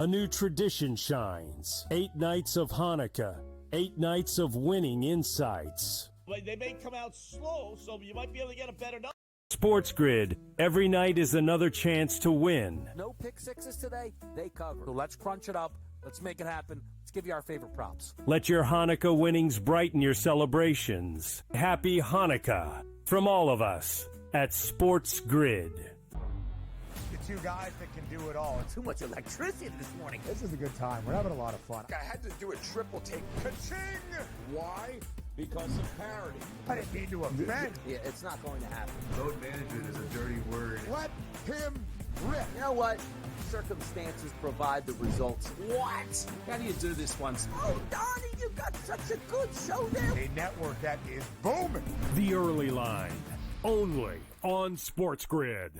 A new tradition shines. 8 nights of Hanukkah. 8 nights of winning insights. They may come out slow, so you might be able to get a better number. SportsGrid. Every night is another chance to win. No pick sixes today. They cover. So let's crunch it up. Let's make it happen. Let's give you our favorite props. Let your Hanukkah winnings brighten your celebrations. Happy Hanukkah from all of us at SportsGrid. Two guys that can do it all. Too much electricity this morning. This is a good time. We're having a lot of fun. I had to do a triple take. Ka-ching! Why? Because of parity. I didn't mean to offend. Yeah, it's not going to happen. Load management is a dirty word. Let him rip. You know what? Circumstances provide the results. What? How do you do this once? Oh, Donnie, you got such a good show there. A network that is booming. The Early Line. Only on SportsGrid.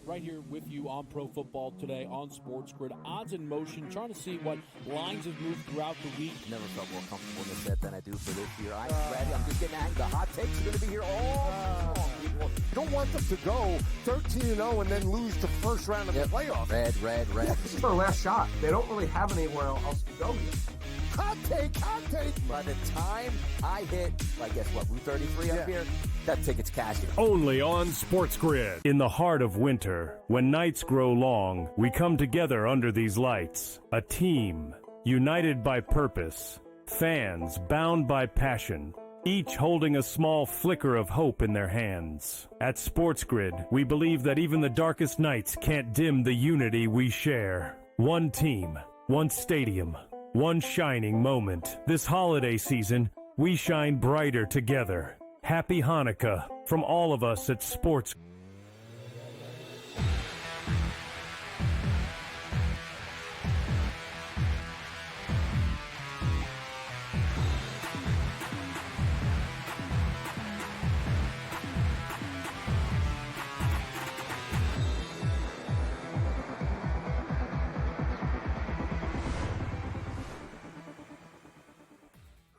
Right here with you on Pro Football Today on SportsGrid. Odds in motion, trying to see what lines have moved throughout the week. Never felt more comfortable in this bet than I do for this year. I'm ready. I'm just getting angry. The hot takes are going to be here all long. You don't want them to go 13-0 and then lose the first round of the playoffs. Red. This is their last shot. They don't really have anywhere else to go yet. Hot take. By the time I hit, I guess what, Route 33 up here, that ticket's cashing. Only on SportsGrid. In the heart of winter, when nights grow long, we come together under these lights. A team, united by purpose. Fans, bound by passion. Each holding a small flicker of hope in their hands. At SportsGrid, we believe that even the darkest nights can't dim the unity we share. One team, one stadium, one shining moment. This holiday season, we shine brighter together. Happy Hanukkah from all of us at Sports.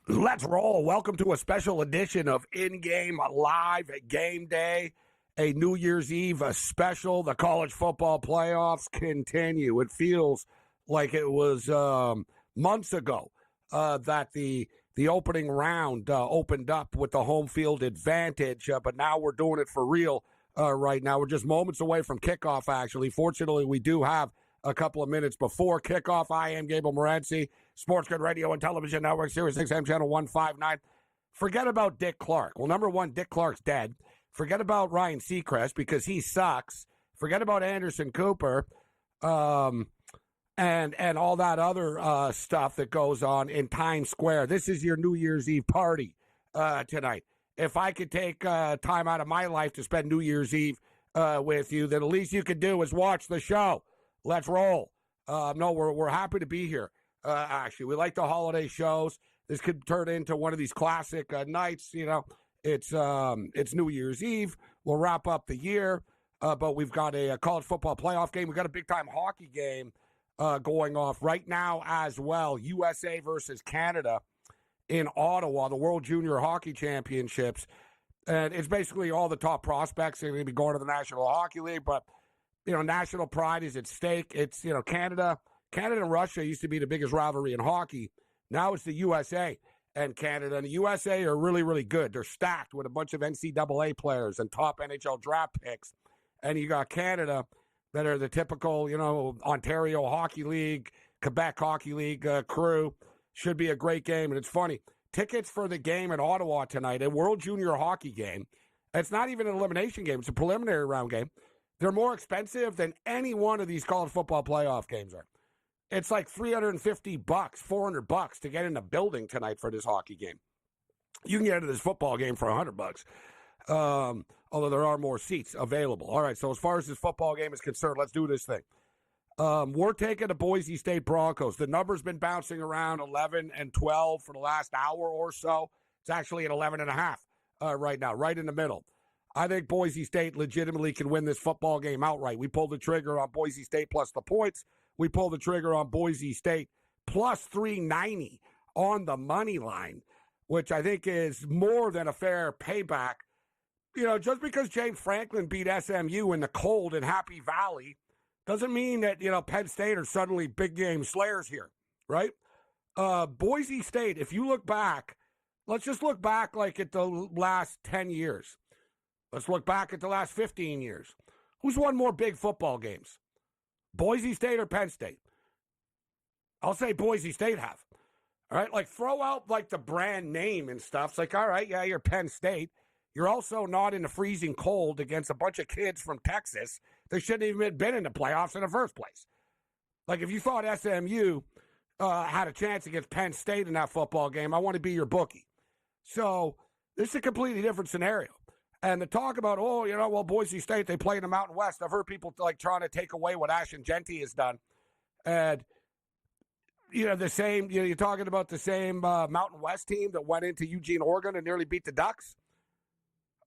Let's roll. Welcome to a special edition of In-Game Live at Game Day, a New Year's Eve special. The college football playoffs continue. It feels like it was months ago that the opening round opened up with the home field advantage, but now we're doing it for real right now. We're just moments away from kickoff, actually. Fortunately, we do have a couple of minutes before kickoff. I am Gabriel Morency, SportsGrid Radio and Television Network, Sirius XM Channel 159. Forget about Dick Clark. Well, number one, Dick Clark's dead. Forget about Ryan Seacrest because he sucks. Forget about Anderson Cooper and all that other stuff that goes on in Times Square. This is your New Year's Eve party tonight. If I could take time out of my life to spend New Year's Eve with you, then the least you could do is watch the show. Let's roll. No, we're happy to be here. Actually, we like the holiday shows. This could turn into one of these classic nights. You know, it's New Year's Eve. We'll wrap up the year, but we've got a college football playoff game. We've got a big time hockey game going off right now as well. USA versus Canada in Ottawa, the World Junior Hockey Championships, and it's basically all the top prospects are going to be going to the National Hockey League, but national pride is at stake. It's, Canada and Russia used to be the biggest rivalry in hockey. Now it's the USA and Canada. And the USA are really, really good. They're stacked with a bunch of NCAA players and top NHL draft picks. And you got Canada that are the typical, Ontario Hockey League, Quebec Hockey League crew. Should be a great game. And it's funny, tickets for the game in Ottawa tonight, a World Junior Hockey game. It's not even an elimination game. It's a preliminary round game. They're more expensive than any one of these college football playoff games are. It's like $350, $400 to get in the building tonight for this hockey game. You can get into this football game for $100, although there are more seats available. All right, so as far as this football game is concerned, let's do this thing. We're taking the Boise State Broncos. The number's been bouncing around 11 and 12 for the last hour or so. It's actually at 11.5 right now, right in the middle. I think Boise State legitimately can win this football game outright. We pulled the trigger on Boise State plus the points. We pulled the trigger on Boise State plus 390 on the money line, which I think is more than a fair payback. Just because James Franklin beat SMU in the cold in Happy Valley Doesn't mean that, Penn State are suddenly big game slayers here, right? Boise State, if you look back, let's just look back like at the last 10 years. Let's look back at the last 15 years. Who's won more big football games? Boise State or Penn State? I'll say Boise State have. All right, like throw out like the brand name and stuff. It's like, all right, yeah, you're Penn State. You're also not in the freezing cold against a bunch of kids from Texas that shouldn't even have been in the playoffs in the first place. Like if you thought SMU had a chance against Penn State in that football game, I want to be your bookie. So this is a completely different scenario. And to talk about, Boise State, they play in the Mountain West. I've heard people like trying to take away what Ashton Genty has done. And, the same, you're talking about the same Mountain West team that went into Eugene, Oregon and nearly beat the Ducks.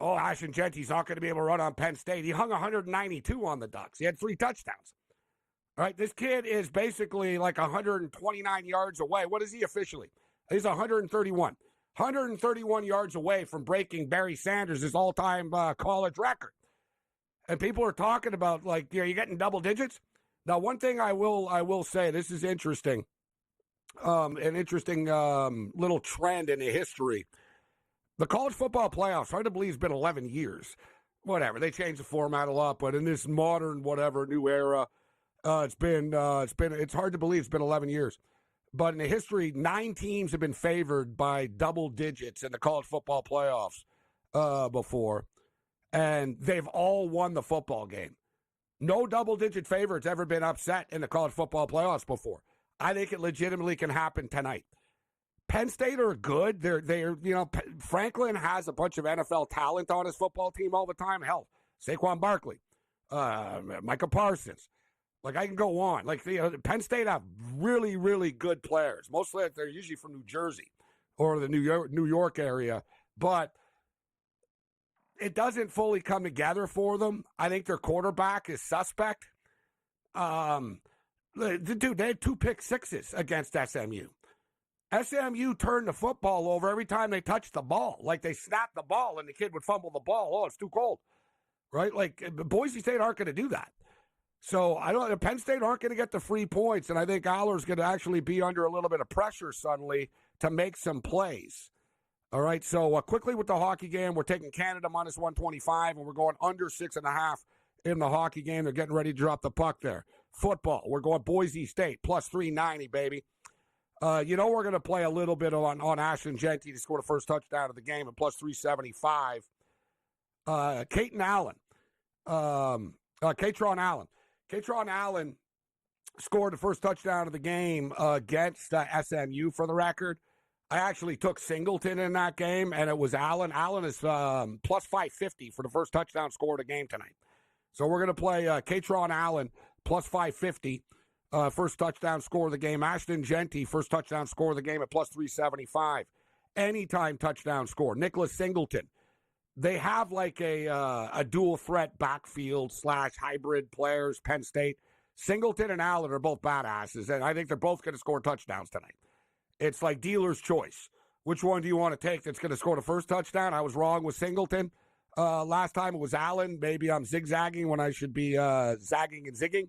Oh, Ashton Genty's not going to be able to run on Penn State. He hung 192 on the Ducks. He had 3 touchdowns. All right, this kid is basically like 129 yards away. What is he officially? He's 131. 131 yards away from breaking Barry Sanders' all-time college record. And people are talking about, like, you're getting double digits. Now, one thing I will say, this is interesting. An interesting little trend in the history. The college football playoffs, hard to believe, it's been 11 years. Whatever, they changed the format a lot, but in this modern new era, it's hard to believe it's been 11 years. But in the history, 9 teams have been favored by double digits in the college football playoffs before, and they've all won the football game. No double-digit favorite's ever been upset in the college football playoffs before. I think it legitimately can happen tonight. Penn State are good. They're Franklin has a bunch of NFL talent on his football team all the time. Hell, Saquon Barkley, Micah Parsons. Like, I can go on. Like, Penn State have really, really good players. Mostly they're usually from New Jersey or the New York area. But it doesn't fully come together for them. I think their quarterback is suspect. Dude, they had 2 pick sixes against SMU. SMU turned the football over every time they touched the ball. Like, they snapped the ball and the kid would fumble the ball. Oh, it's too cold. Right? Like, Boise State aren't going to do that. So, Penn State aren't going to get the free points, and I think Aller's going to actually be under a little bit of pressure suddenly to make some plays. All right, so quickly with the hockey game, we're taking Canada minus 125, and we're going under 6.5 in the hockey game. They're getting ready to drop the puck there. Football, we're going Boise State, plus 390, baby. We're going to play a little bit on Ashton Genty to score the first touchdown of the game at plus 375. Katron Allen. Katron Allen scored the first touchdown of the game against SMU, for the record. I actually took Singleton in that game, and it was Allen. Allen is plus 550 for the first touchdown score of the game tonight. So we're going to play Katron Allen plus 550, first touchdown score of the game. Ashton Genty, first touchdown score of the game at plus 375. Anytime touchdown score. Nicholas Singleton. They have like a dual threat backfield / hybrid players, Penn State. Singleton and Allen are both badasses, and I think they're both going to score touchdowns tonight. It's like dealer's choice. Which one do you want to take that's going to score the first touchdown? I was wrong with Singleton. Last time it was Allen. Maybe I'm zigzagging when I should be zagging and zigging.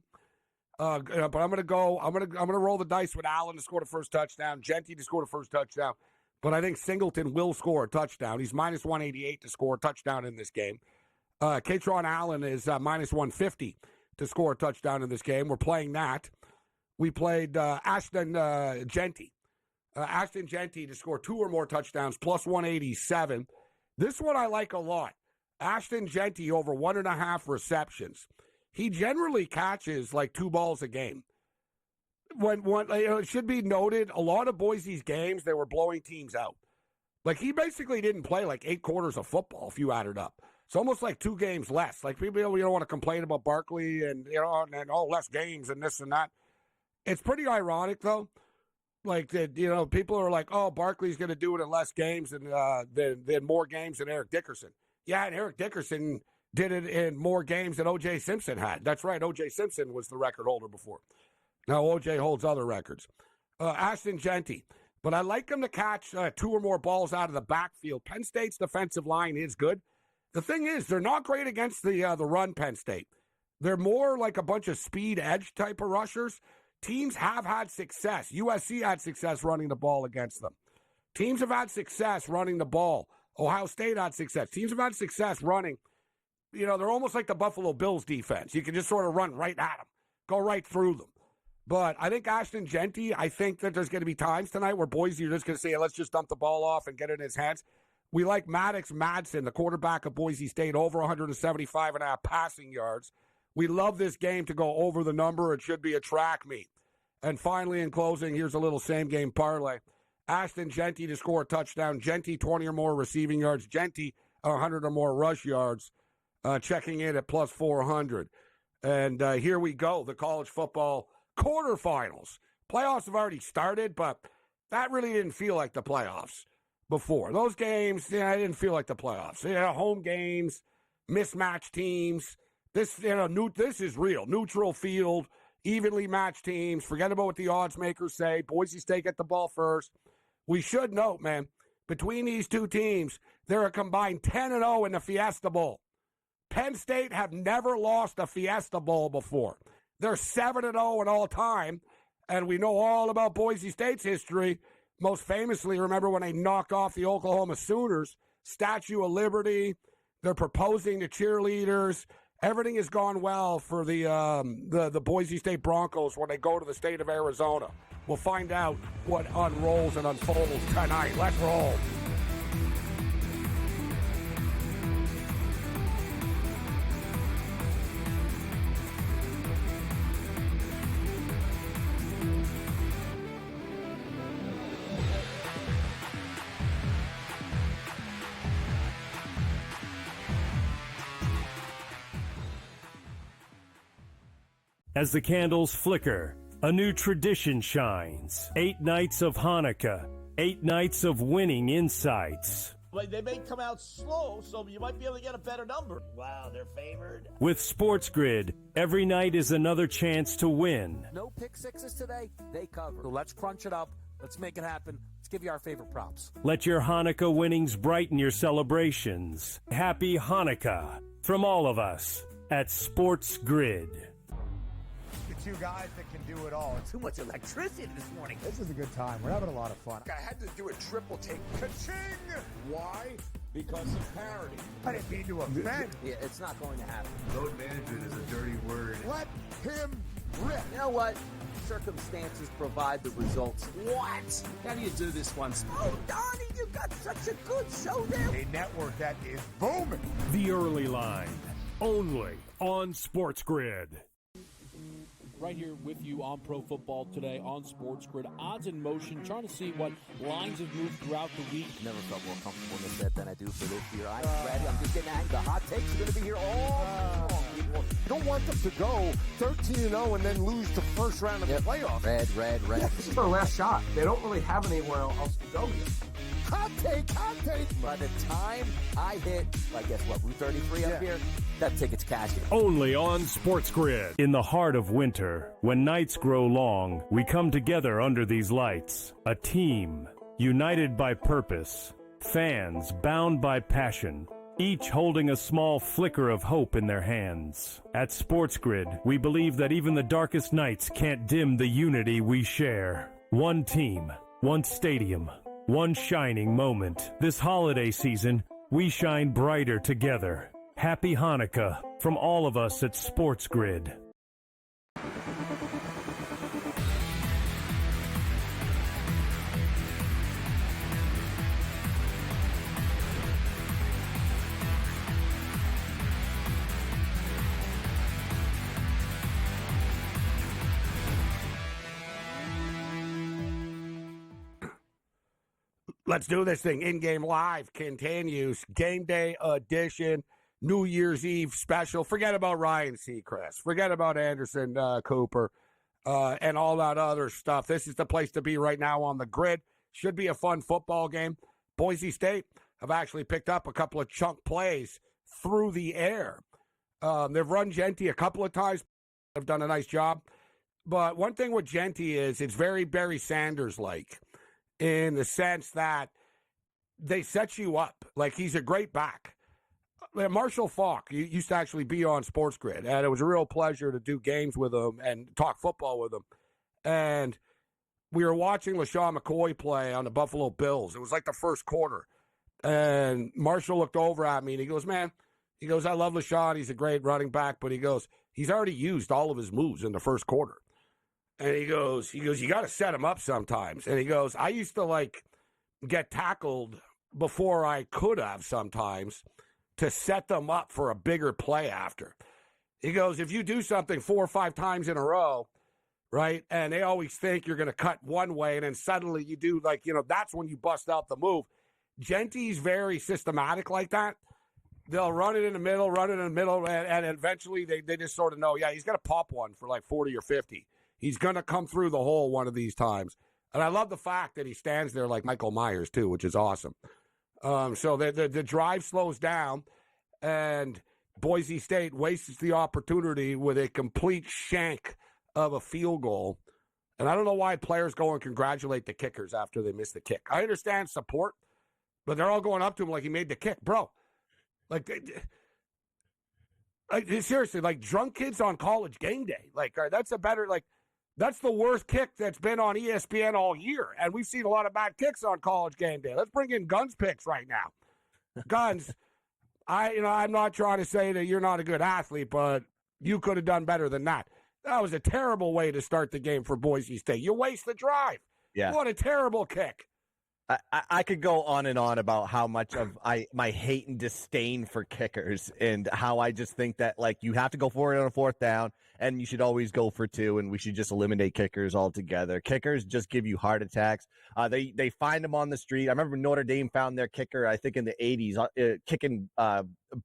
But I'm going to go. I'm going to roll the dice with Allen to score the first touchdown. Genty to score the first touchdown. But I think Singleton will score a touchdown. He's minus 188 to score a touchdown in this game. Katron Allen is minus 150 to score a touchdown in this game. We're playing that. We played Ashton Genty. Ashton Genty to score 2 or more touchdowns, plus 187. This one I like a lot. Ashton Genty over 1.5 receptions. He generally catches like 2 balls a game. It should be noted, a lot of Boise's games, they were blowing teams out. Like, he basically didn't play like 8 quarters of football if you added up. It's almost like 2 games less. Like, people, don't want to complain about Barkley and, less games and this and that. It's pretty ironic, though. Like, people are like, oh, Barkley's going to do it in less games than more games than Eric Dickerson. Yeah, and Eric Dickerson did it in more games than O.J. Simpson had. That's right, O.J. Simpson was the record holder before. Now, O.J. holds other records. Ashton Genty. But I like him to catch 2 or more balls out of the backfield. Penn State's defensive line is good. The thing is, they're not great against the run, Penn State. They're more like a bunch of speed edge type of rushers. Teams have had success. USC had success running the ball against them. Teams have had success running the ball. Ohio State had success. Teams have had success running. They're almost like the Buffalo Bills defense. You can just sort of run right at them, go right through them. But I think Ashton Genty, I think that there's going to be times tonight where Boise are just going to say, let's just dump the ball off and get it in his hands. We like Maddox Madsen, the quarterback of Boise State, over 175.5 passing yards. We love this game to go over the number. It should be a track meet. And finally, in closing, here's a little same-game parlay. Ashton Genty to score a touchdown. Genty, 20 or more receiving yards. Genty, 100 or more rush yards. Checking in at plus 400. And here we go, the college football quarterfinals. Playoffs have already started, but that really didn't feel like the playoffs before. Those games, I didn't feel like the playoffs. Home games, mismatched teams. This is real. Neutral field, evenly matched teams. Forget about what the odds makers say. Boise State get the ball first. We should note, man, between these two teams, they're a combined 10-0 in the Fiesta Bowl. Penn State have never lost a Fiesta Bowl before. They're 7-0 in all time, and we know all about Boise State's history. Most famously, remember when they knocked off the Oklahoma Sooners, Statue of Liberty. They're proposing to cheerleaders. Everything has gone well for the Boise State Broncos when they go to the state of Arizona. We'll find out what unrolls and unfolds tonight. Let's roll. As the candles flicker, a new tradition shines. 8 nights of Hanukkah, 8 nights of winning insights. Like, they may come out slow, so you might be able to get a better number. Wow, they're favored. With SportsGrid, every night is another chance to win. No pick sixes today, they cover. So let's crunch it up. Let's make it happen. Let's give you our favorite props. Let your Hanukkah winnings brighten your celebrations. Happy Hanukkah from all of us at SportsGrid. The two guys that can do it all. Too much electricity this morning. This is a good time. We're having a lot of fun. I had to do a triple take. Ka-ching! Why? Because of parity. I didn't mean to offend. Yeah, it's not going to happen. Load management is a dirty word. Let him rip. You know what? Circumstances provide the results. What? How do you do this once? Oh, Donnie, you got such a good show there. A network that is booming. The Early Line, only on SportsGrid. Right here with you on Pro Football Today on SportsGrid. Odds in motion, trying to see what lines have moved throughout the week. Never felt more comfortable in this bet than I do for this year. I'm ready. I'm just getting angry. The hot takes are going to be here all long. You don't want them to go 13-0 and then lose the first round of the playoffs. Red. This is their last shot. They don't really have anywhere else to go yet. Hot take. By the time I hit, I guess what, Route 33 up here, that ticket's cashing. Only on SportsGrid. In the heart of winter, when nights grow long, we come together under these lights. A team, united by purpose. Fans, bound by passion. Each holding a small flicker of hope in their hands. At SportsGrid, we believe that even the darkest nights can't dim the unity we share. One team, one stadium, one shining moment. This holiday season, we shine brighter together. Happy Hanukkah from all of us at SportsGrid. Let's do this thing. In-game live continues. Game day edition. New Year's Eve special. Forget about Ryan Seacrest. Forget about Anderson Cooper and all that other stuff. This is the place to be right now on the grid. Should be a fun football game. Boise State have actually picked up a couple of chunk plays through the air. They've run Genty a couple of times. They've done a nice job. But one thing with Genty is it's very Barry Sanders-like in the sense that they set you up. Like, he's a great back. Marshall Falk used to actually be on SportsGrid, and it was a real pleasure to do games with him and talk football with him. And we were watching LaShawn McCoy play on the Buffalo Bills. It was like the first quarter. And Marshall looked over at me, and he goes, man, I love LaShawn. He's a great running back. But he goes, he's already used all of his moves in the first quarter. And he goes, you got to set him up sometimes. And he goes, I used to, get tackled before I could have sometimes to set them up for a bigger play after. He goes, if you do something 4 or 5 times in a row, right, and they always think you're going to cut one way, and then suddenly you do, that's when you bust out the move. Genty's very systematic like that. They'll run it in the middle, and eventually they just sort of know, he's going to pop one for 40 or 50. He's going to come through the hole one of these times. And I love the fact that he stands there like Michael Myers, too, which is awesome. So the drive slows down, and Boise State wastes the opportunity with a complete shank of a field goal. And I don't know why players go and congratulate the kickers after they miss the kick. I understand support, but they're all going up to him like he made the kick. Bro, seriously, drunk kids on College Game Day. That's a better, that's the worst kick that's been on ESPN all year. And we've seen a lot of bad kicks on College Game Day. Let's bring in Guns picks right now. Guns, I'm not trying to say that you're not a good athlete, but you could have done better than that. That was a terrible way to start the game for Boise State. You waste the drive. Yeah. What a terrible kick. I could go on and on about how much of my hate and disdain for kickers, and how I just think that you have to go for it on a 4th down, and you should always go for 2, and we should just eliminate kickers altogether. Kickers just give you heart attacks. They find them on the street. I remember Notre Dame found their kicker, I think in the 80s, kicking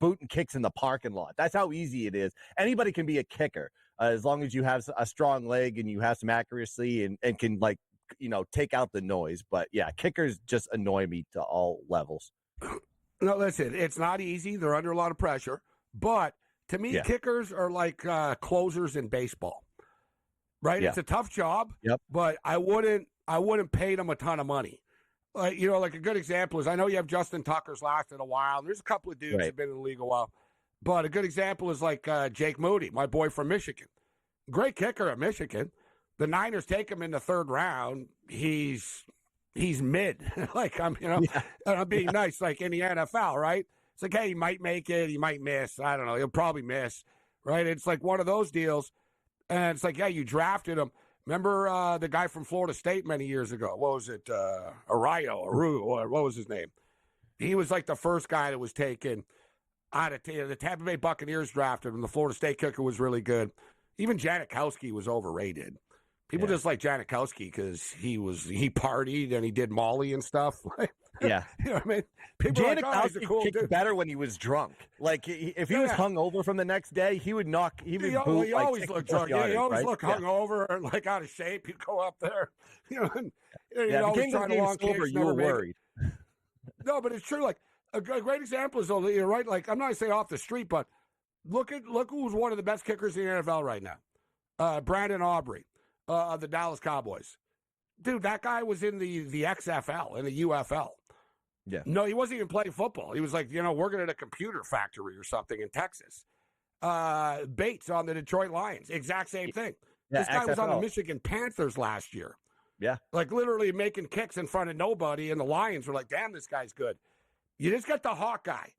booting kicks in the parking lot. That's how easy it is. Anybody can be a kicker as long as you have a strong leg and you have some accuracy and can take out the noise. But yeah, kickers just annoy me to all levels. No, listen, it's not easy. They're under a lot of pressure. But to me, kickers are like closers in baseball, right? Yeah. It's a tough job, but I wouldn't pay them a ton of money. A good example is, I know you have Justin Tucker's lasted a while. There's a couple of dudes that have been in the league a while. But a good example is Jake Moody, my boy from Michigan. Great kicker at Michigan. The Niners take him in the 3rd round. He's mid. I'm being nice, in the NFL, right? It's hey, he might make it, he might miss. I don't know. He'll probably miss, right? It's one of those deals. And it's you drafted him. Remember the guy from Florida State many years ago? What was it? Aru, or what was his name? He was the first guy that was taken out of the Tampa Bay Buccaneers drafted him. The Florida State kicker was really good. Even Janikowski was overrated. People just like Janikowski because he partied and he did Molly and stuff. Yeah. You know what I mean? People Janikowski he's a cool kicked dude. Better when he was drunk. If he was hungover from the next day, he would knock. He always looked drunk. He always looked hungover and out of shape. He'd go up there. He'd always try to long kicks. You were worried. No, but it's true. A great example is, you're right. I'm not saying off the street, but look who's one of the best kickers in the NFL right now. Brandon Aubrey. Of the Dallas Cowboys. Dude, that guy was in the XFL and the UFL. Yeah. No, he wasn't even playing football. He was working at a computer factory or something in Texas. Bates on the Detroit Lions. Exact same thing. Yeah, this guy XFL. was on the Michigan Panthers last year. Yeah. Literally making kicks in front of nobody, and the Lions were damn, this guy's good. You just get the hot guy,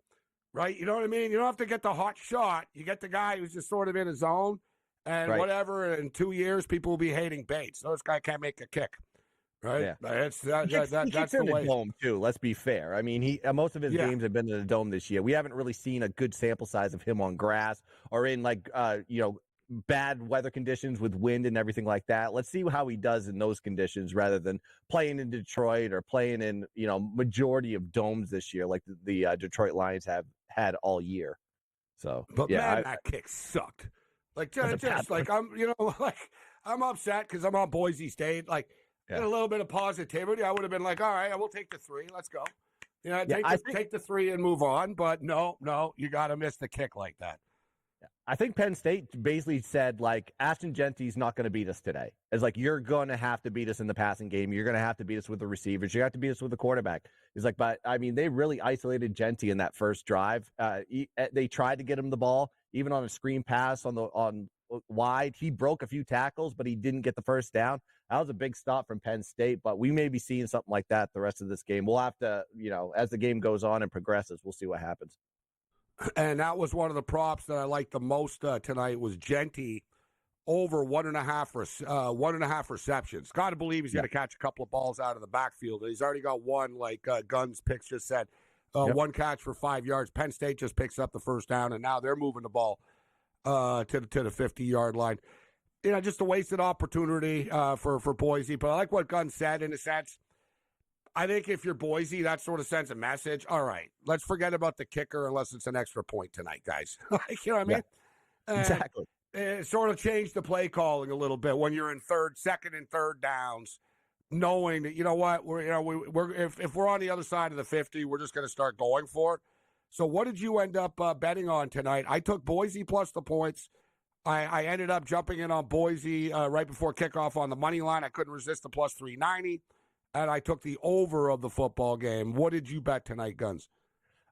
right? You know what I mean? You don't have to get the hot shot. You get the guy who's just sort of in his zone. And whatever, in 2 years, people will be hating Bates. This guy can't make a kick, right? Yeah. That's the way. Dome too. Let's be fair. I mean, most of his games have been in the dome this year. We haven't really seen a good sample size of him on grass or in bad weather conditions with wind and everything like that. Let's see how he does in those conditions rather than playing in Detroit or playing in majority of domes this year like the Detroit Lions have had all year. So, but that kick sucked. I'm upset because I'm on Boise State. Get a little bit of positivity. I would have been all right, I will take the 3. Let's go. Take the 3 and move on. But no, you got to miss the kick like that. I think Penn State basically said, like, Ashton Genty's not going to beat us today. It's like, you're going to have to beat us in the passing game. You're going to have to beat us with the receivers. You have to beat us with the quarterback. It's like, but, I mean, they really isolated Genty in that first drive. They tried to get him the ball, even on a screen pass on wide. He broke a few tackles, but he didn't get the first down. That was a big stop from Penn State, but we may be seeing something like that the rest of this game. We'll have to, as the game goes on and progresses, we'll see what happens. And that was one of the props that I liked the most tonight was Genty over 1.5 receptions. Got to believe he's going to catch a couple of balls out of the backfield. He's already got one, like Guns picks just said, one catch for 5 yards. Penn State just picks up the first down, and now they're moving the ball to the 50-yard line. Just a wasted opportunity for Boise. But I like what Guns said in a sense. I think if you're Boise, that sort of sends a message. All right, let's forget about the kicker unless it's an extra point tonight, guys. You know what I mean? Yeah, exactly. It sort of changed the play calling a little bit when you're in second and third downs, knowing that, you know what, if we're on the other side of the 50, we're just going to start going for it. So what did you end up betting on tonight? I took Boise plus the points. I ended up jumping in on Boise right before kickoff on the money line. I couldn't resist the plus 390. And I took the over of the football game. What did you bet tonight, Guns?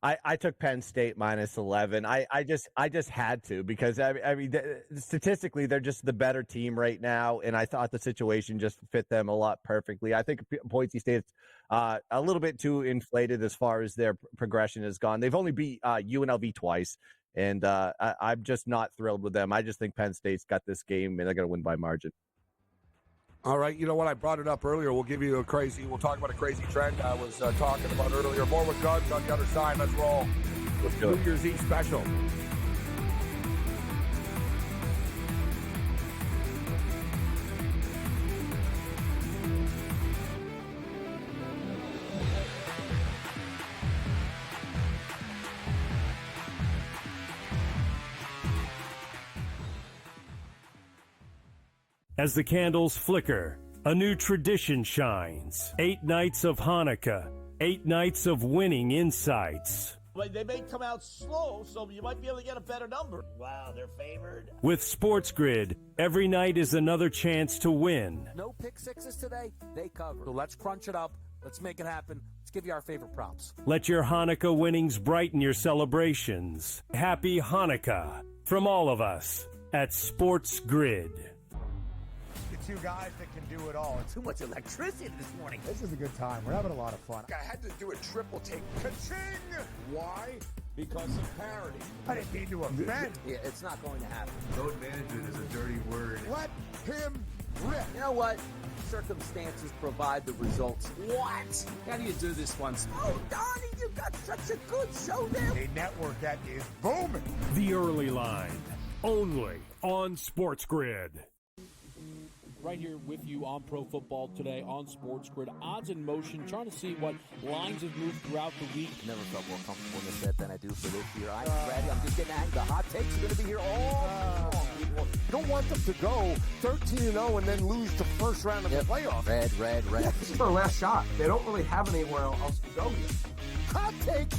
I took Penn State minus 11. I just had to because, I mean, statistically, they're just the better team right now, and I thought the situation just fit them a lot perfectly. I think Boise State's a little bit too inflated as far as their progression has gone. They've only beat UNLV twice, and I'm just not thrilled with them. I just think Penn State's got this game, and they're going to win by margin. All right, you know what? I brought it up earlier. We'll talk about a crazy trend I was talking about earlier. More with Guns on the other side. Let's roll. Let's do it. New Year's Eve special. As the candles flicker, a new tradition shines. 8 nights of Hanukkah, 8 nights of winning insights. They may come out slow, so you might be able to get a better number. Wow, they're favored. With SportsGrid, every night is another chance to win. No pick sixes today, they cover. So let's crunch it up. Let's make it happen. Let's give you our favorite props. Let your Hanukkah winnings brighten your celebrations. Happy Hanukkah from all of us at SportsGrid. Two guys that can do it all. It's Too much electricity this morning. This is a good time. We're having a lot of fun. I had to do a triple take. Ka-ching! Why? Because of parity. I didn't mean to offend. Yeah, it's not going to happen. Load management is a dirty word. Let him rip. You know what? Circumstances provide the results. What? How do you do this once? Oh, Donnie, you got such a good show there. A network that is booming. The Early Line, only on SportsGrid. Right here with you on Pro Football Today on SportsGrid. Odds in motion, trying to see what lines have moved throughout the week. Never felt more comfortable in this set than I do for this year. I'm ready. I'm just getting at the hot takes are going to be here all long. You don't want them to go 13-0 and then lose the first round of the playoffs. Red. This is their last shot. They don't really have anywhere else to go yet. Hot take.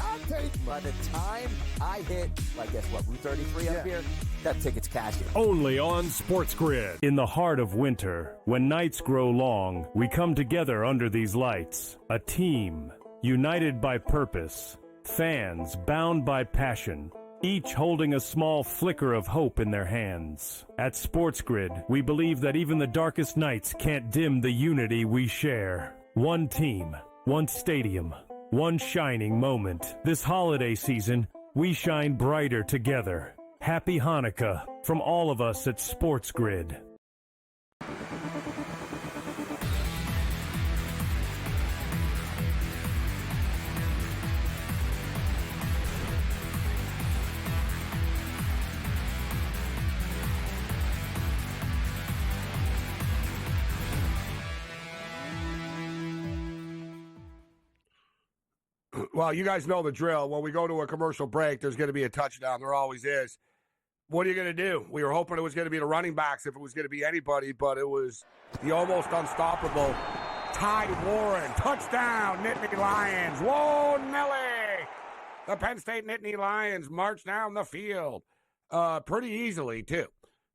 By the time I hit, guess what, Route 33 up here, that ticket's cashing. Only on SportsGrid. In the heart of winter, when nights grow long, we come together under these lights. A team, united by purpose. Fans bound by passion. Each holding a small flicker of hope in their hands. At SportsGrid, we believe that even the darkest nights can't dim the unity we share. One team, one stadium, one shining moment. This holiday season, we shine brighter together. Happy Hanukkah from all of us at SportsGrid. Well, you guys know the drill. When we go to a commercial break, there's going to be a touchdown. There always is. What are you going to do? We were hoping it was going to be the running backs if it was going to be anybody, but it was the almost unstoppable Ty Warren. Touchdown, Nittany Lions. Whoa, Nelly! The Penn State Nittany Lions march down the field. pretty easily, too.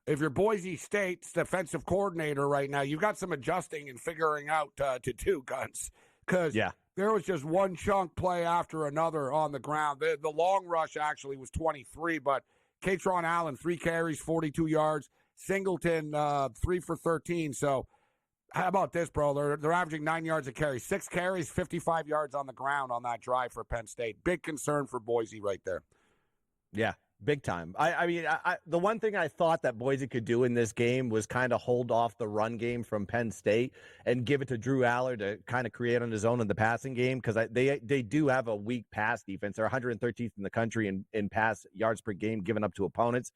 If you're Boise State's defensive coordinator right now, you've got some adjusting and figuring out to do, Guns. Because there was just one chunk play after another on the ground. The long rush actually was 23, but Katron Allen, 3 carries, 42 yards. Singleton, 3 for 13. So how about this, bro? They're averaging 9 yards a carry. 6 carries, 55 yards on the ground on that drive for Penn State. Big concern for Boise right there. Yeah, big time. I mean, the one thing I thought that Boise could do in this game was kind of hold off the run game from Penn State and give it to Drew Aller to kind of create on his own in the passing game, because they do have a weak pass defense. They're 113th in the country in pass yards per game given up to opponents.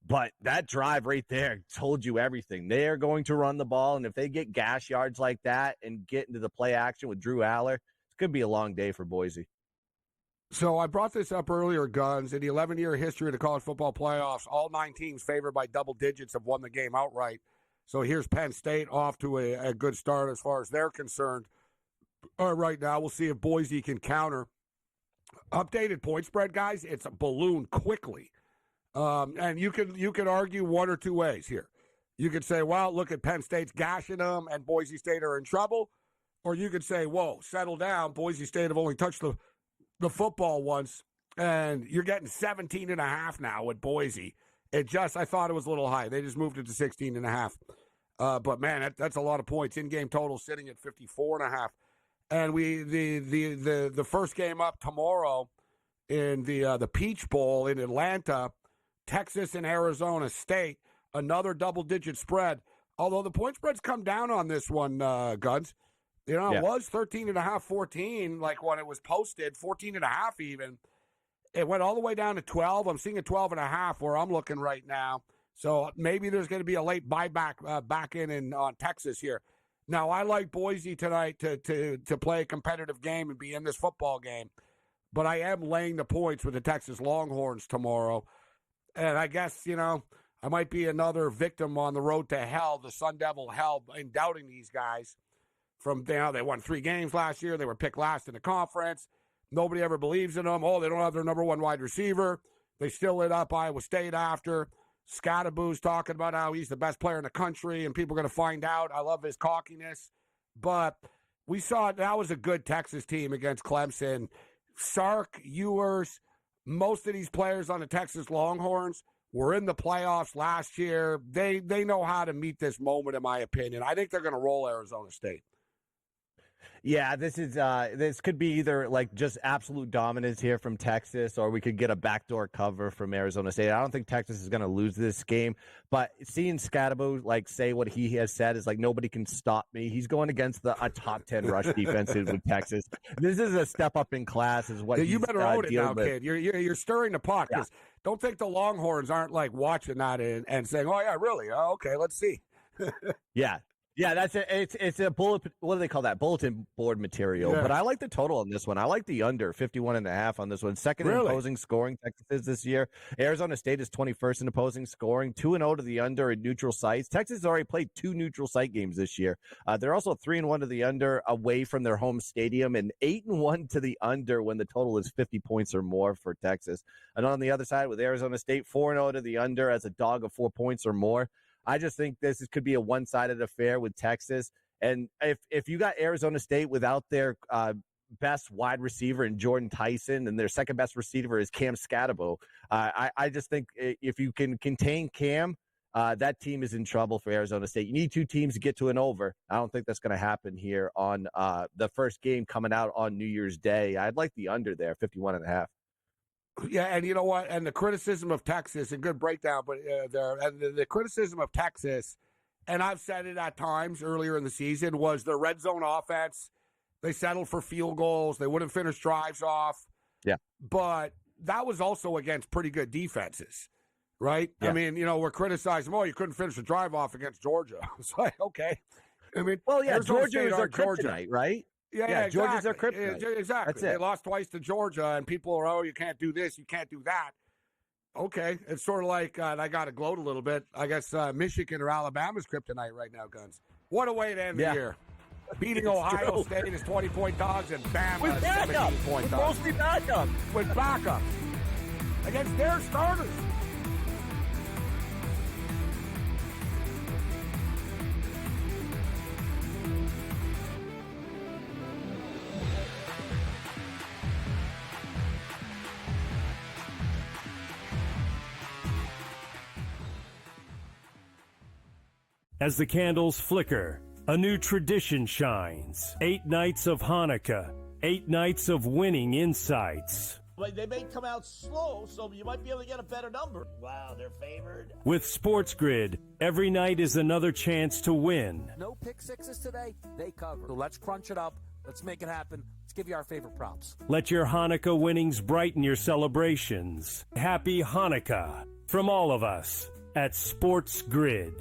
But that drive right there told you everything. They're going to run the ball, and if they get gash yards like that and get into the play action with Drew Aller, it could be a long day for Boise. So I brought this up earlier, Guns. In the 11-year history of the college football playoffs, all 9 teams favored by double digits have won the game outright. So here's Penn State off to a good start as far as they're concerned. Right now, we'll see if Boise can counter. Updated point spread, guys, it's a balloon quickly. And you can argue one or two ways here. You could say, well, look at Penn State's gashing them and Boise State are in trouble. Or you could say, whoa, settle down. Boise State have only touched the football once, and you're getting 17.5 now with Boise. I thought it was a little high. They just moved it to 16.5. But, man, that's a lot of points. In-game total sitting at 54.5. And the first game up tomorrow in the Peach Bowl in Atlanta, Texas and Arizona State, another double-digit spread. Although the point spread's come down on this one, Guns. It was 13.5, 14, like when it was posted, 14.5 even. It went all the way down to 12. I'm seeing a 12.5 where I'm looking right now. So maybe there's going to be a late buyback back in on Texas here. Now, I like Boise tonight to play a competitive game and be in this football game. But I am laying the points with the Texas Longhorns tomorrow. And I guess, I might be another victim on the road to hell, the Sun Devil hell, in doubting these guys. They won 3 games last year. They were picked last in the conference. Nobody ever believes in them. Oh, they don't have their number 1 wide receiver. They still lit up Iowa State after. Scadaboo's talking about how he's the best player in the country, and people are going to find out. I love his cockiness. But we saw that was a good Texas team against Clemson. Sark, Ewers, most of these players on the Texas Longhorns were in the playoffs last year. They know how to meet this moment, in my opinion. I think they're going to roll Arizona State. Yeah, this could be either like just absolute dominance here from Texas, or we could get a backdoor cover from Arizona State. I don't think Texas is going to lose this game, but seeing Scadaboo say what he has said is like, nobody can stop me. He's going against a top 10 rush defense with Texas. This is a step up in class, is what you better own it now, kid. You're stirring the pot. Yeah. Don't think the Longhorns aren't like watching that and saying, "Oh yeah, really? Oh, okay, let's see." Yeah, that's it. It's a bullet. What do they call that? Bulletin board material. Yeah. But I like the total on this one. I like the under 51.5 on this one. Second in opposing scoring, Texas is this year. Arizona State is 21st in opposing scoring. 2-0 to the under at neutral sites. Texas has already played 2 neutral site games this year. They're also 3-1 to the under away from their home stadium, and 8-1 to the under when the total is 50 points or more for Texas. And on the other side with Arizona State, 4-0 to the under as a dog of 4 points or more. I just think this could be a one-sided affair with Texas. And if you got Arizona State without their best wide receiver in Jordan Tyson and their second best receiver is Cam Scadaboo, I just think if you can contain Cam, that team is in trouble for Arizona State. You need 2 teams to get to an over. I don't think that's going to happen here on the first game coming out on New Year's Day. I'd like the under there, 51.5. Yeah, and you know what? And the criticism of Texas, a good breakdown, but the criticism of Texas, and I've said it at times earlier in the season, was their red zone offense. They settled for field goals. They wouldn't finish drives off. Yeah. But that was also against pretty good defenses, right? Yeah. I mean, we're criticizing, you couldn't finish a drive off against Georgia. It's like, okay. I mean, Georgia is our kryptonite, right? Yeah, exactly. Georgia's our kryptonite. Exactly. They lost twice to Georgia, and people are, you can't do this, you can't do that. Okay, it's sort of like, and I got to gloat a little bit, I guess Michigan or Alabama's kryptonite right now, Guns. What a way to end the year. Beating Ohio State as 20-point dogs, and Bama as 17-point dogs. Mostly backup. With backups. Against their starters. As the candles flicker, a new tradition shines. 8 nights of Hanukkah, 8 nights of winning insights. Like, they may come out slow, so you might be able to get a better number. Wow, they're favored. With SportsGrid, every night is another chance to win. No pick sixes today, they cover. So let's crunch it up. Let's make it happen. Let's give you our favorite props. Let your Hanukkah winnings brighten your celebrations. Happy Hanukkah from all of us at SportsGrid.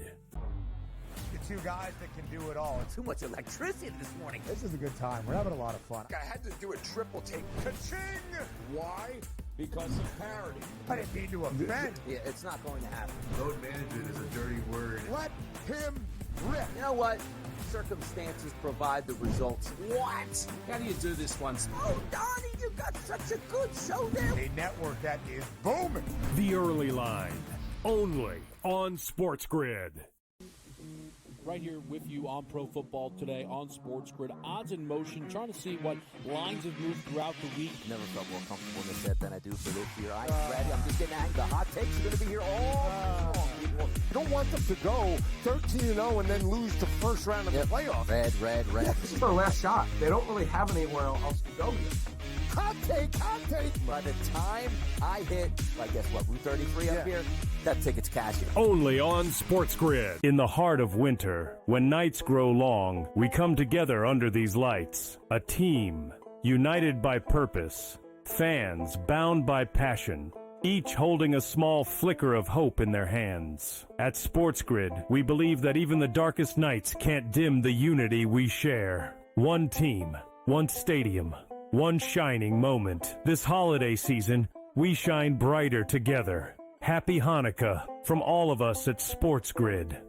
The two guys that can do it all. Too much electricity this morning. This is a good time. We're having a lot of fun. I had to do a triple take. Ka-ching! Why? Because of parity. I didn't mean to offend. Yeah, it's not going to happen. Load management is a dirty word. Let him rip. You know what? Circumstances provide the results. What? How do you do this once? Oh, Donnie, you got such a good show there. A network that is booming. The Early Line, only on SportsGrid. Right here with you on Pro Football Today on SportsGrid. Odds in motion, trying to see what lines have moved throughout the week. Never felt more comfortable in this set than I do for this year. I'm ready. I'm just getting angry. The hot takes are going to be here all long, people. You don't want them to go 13-0 and then lose the first round of the playoffs. Red. This is their last shot. They don't really have anywhere else to go here. Hot take. By the time I hit, I guess what, Route 33 up here, that ticket's cashing. Only on SportsGrid. In the heart of winter, when nights grow long, we come together under these lights. A team, united by purpose. Fans, bound by passion. Each holding a small flicker of hope in their hands. At SportsGrid, we believe that even the darkest nights can't dim the unity we share. One team, one stadium, one shining moment. This holiday season, we shine brighter together. Happy Hanukkah from all of us at SportsGrid.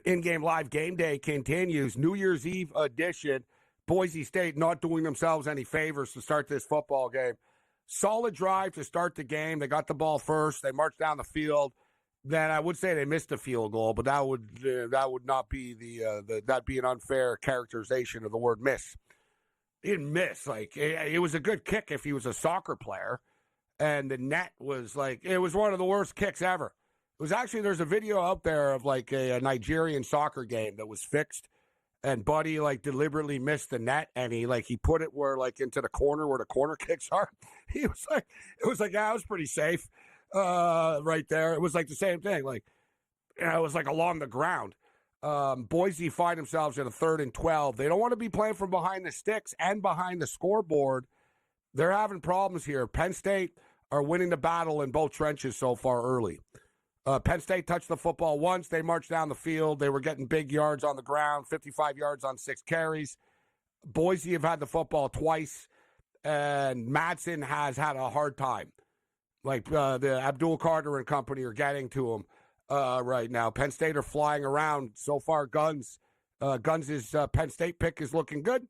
In-game live game day continues. New Year's Eve edition. Boise State not doing themselves any favors to start this football game. Solid drive to start the game. They got the ball first. They marched down the field. Then I would say they missed a field goal, but that would not be that'd be an unfair characterization of the word miss. He didn't miss. Like it was a good kick if he was a soccer player, and the net was like it was one of the worst kicks ever. It was actually, there's a video out there of like a Nigerian soccer game that was fixed, and Buddy like deliberately missed the net, and he put it where like into the corner where the corner kicks are. It was like yeah, it was pretty safe right there. It was like the same thing, like it was like along the ground. Boise find themselves in a 3rd and 12. They don't want to be playing from behind the sticks and behind the scoreboard. They're having problems here. Penn State are winning the battle in both trenches so far early. Penn State touched the football once. They marched down the field. They were getting big yards on the ground, 55 yards on 6 carries. Boise have had the football twice, and Madsen has had a hard time. Like the Abdul Carter and company are getting to him right now. Penn State are flying around so far. Guns' Penn State pick is looking good,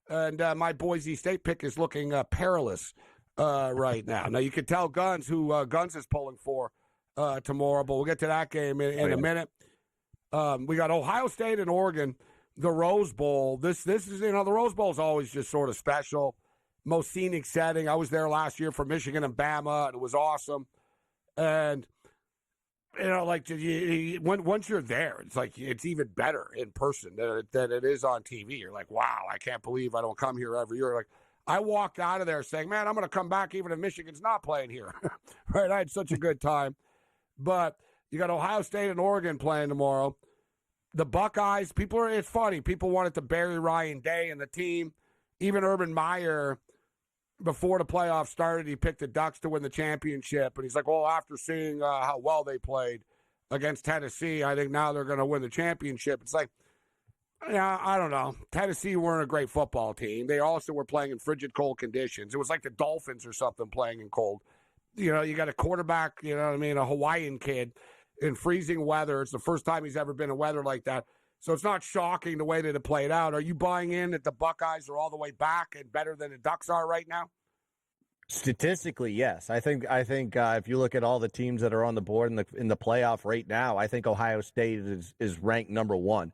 and my Boise State pick is looking perilous right now. Now you can tell Guns who Guns is pulling for tomorrow, but we'll get to that game in a minute. We got Ohio State and Oregon, the Rose Bowl. This is, the Rose Bowl is always just sort of special, most scenic setting. I was there last year for Michigan and Bama, and it was awesome. And once you're there, it's like it's even better in person than it is on TV. You're like, wow, I can't believe I don't come here every year. Like, I walked out of there saying, man, I'm going to come back even if Michigan's not playing here. Right? I had such a good time. But you got Ohio State and Oregon playing tomorrow. The Buckeyes, it's funny. People wanted to bury Ryan Day and the team. Even Urban Meyer, before the playoffs started, he picked the Ducks to win the championship. And he's like, well, after seeing how well they played against Tennessee, I think now they're going to win the championship. It's like, yeah, I don't know. Tennessee weren't a great football team. They also were playing in frigid, cold conditions. It was like the Dolphins or something playing in cold. You know, you got a quarterback, you know what I mean, a Hawaiian kid in freezing weather. It's the first time he's ever been in weather like that. So it's not shocking the way that it played out. Are you buying in that the Buckeyes are all the way back and better than the Ducks are right now? Statistically, yes. I think if you look at all the teams that are on the board in the playoff right now, I think Ohio State is ranked number one.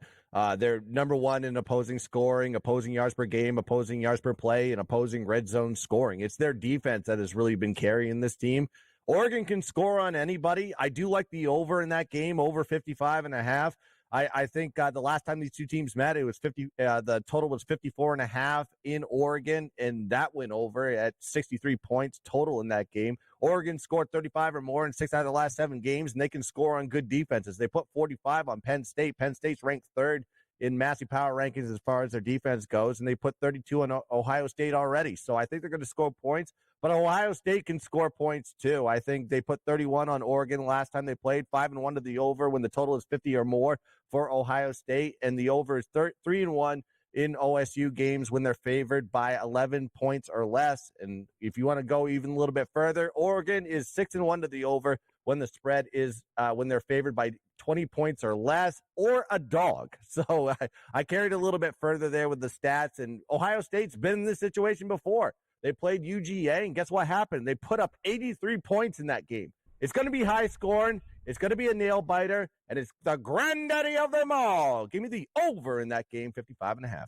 They're number one in opposing scoring, opposing yards per game, opposing yards per play, and opposing red zone scoring. It's their defense that has really been carrying this team. Oregon can score on anybody. I do like the over in that game, over 55.5. I think the last time these two teams met, it was 50. The total was 54.5 in Oregon, and that went over at 63 points total in that game. Oregon scored 35 or more in 6 out of the last 7 games, and they can score on good defenses. They put 45 on Penn State. Penn State's ranked 3rd in Massey Power rankings as far as their defense goes, and they put 32 on Ohio State already. So I think they're going to score points, but Ohio State can score points too. I think they put 31 on Oregon last time they played, 5-1 to the over when the total is 50 or more for Ohio State, and the over is 3-1 in OSU games when they're favored by 11 points or less. And if you want to go even a little bit further, Oregon is 6-1 to the over when the spread is when they're favored by 20 points or less, or a dog. So I carried a little bit further there with the stats, and Ohio State's been in this situation before. They played UGA, and guess what happened? They put up 83 points in that game. It's going to be high scoring. It's going to be a nail biter, and it's the granddaddy of them all. Give me the over in that game, 55.5.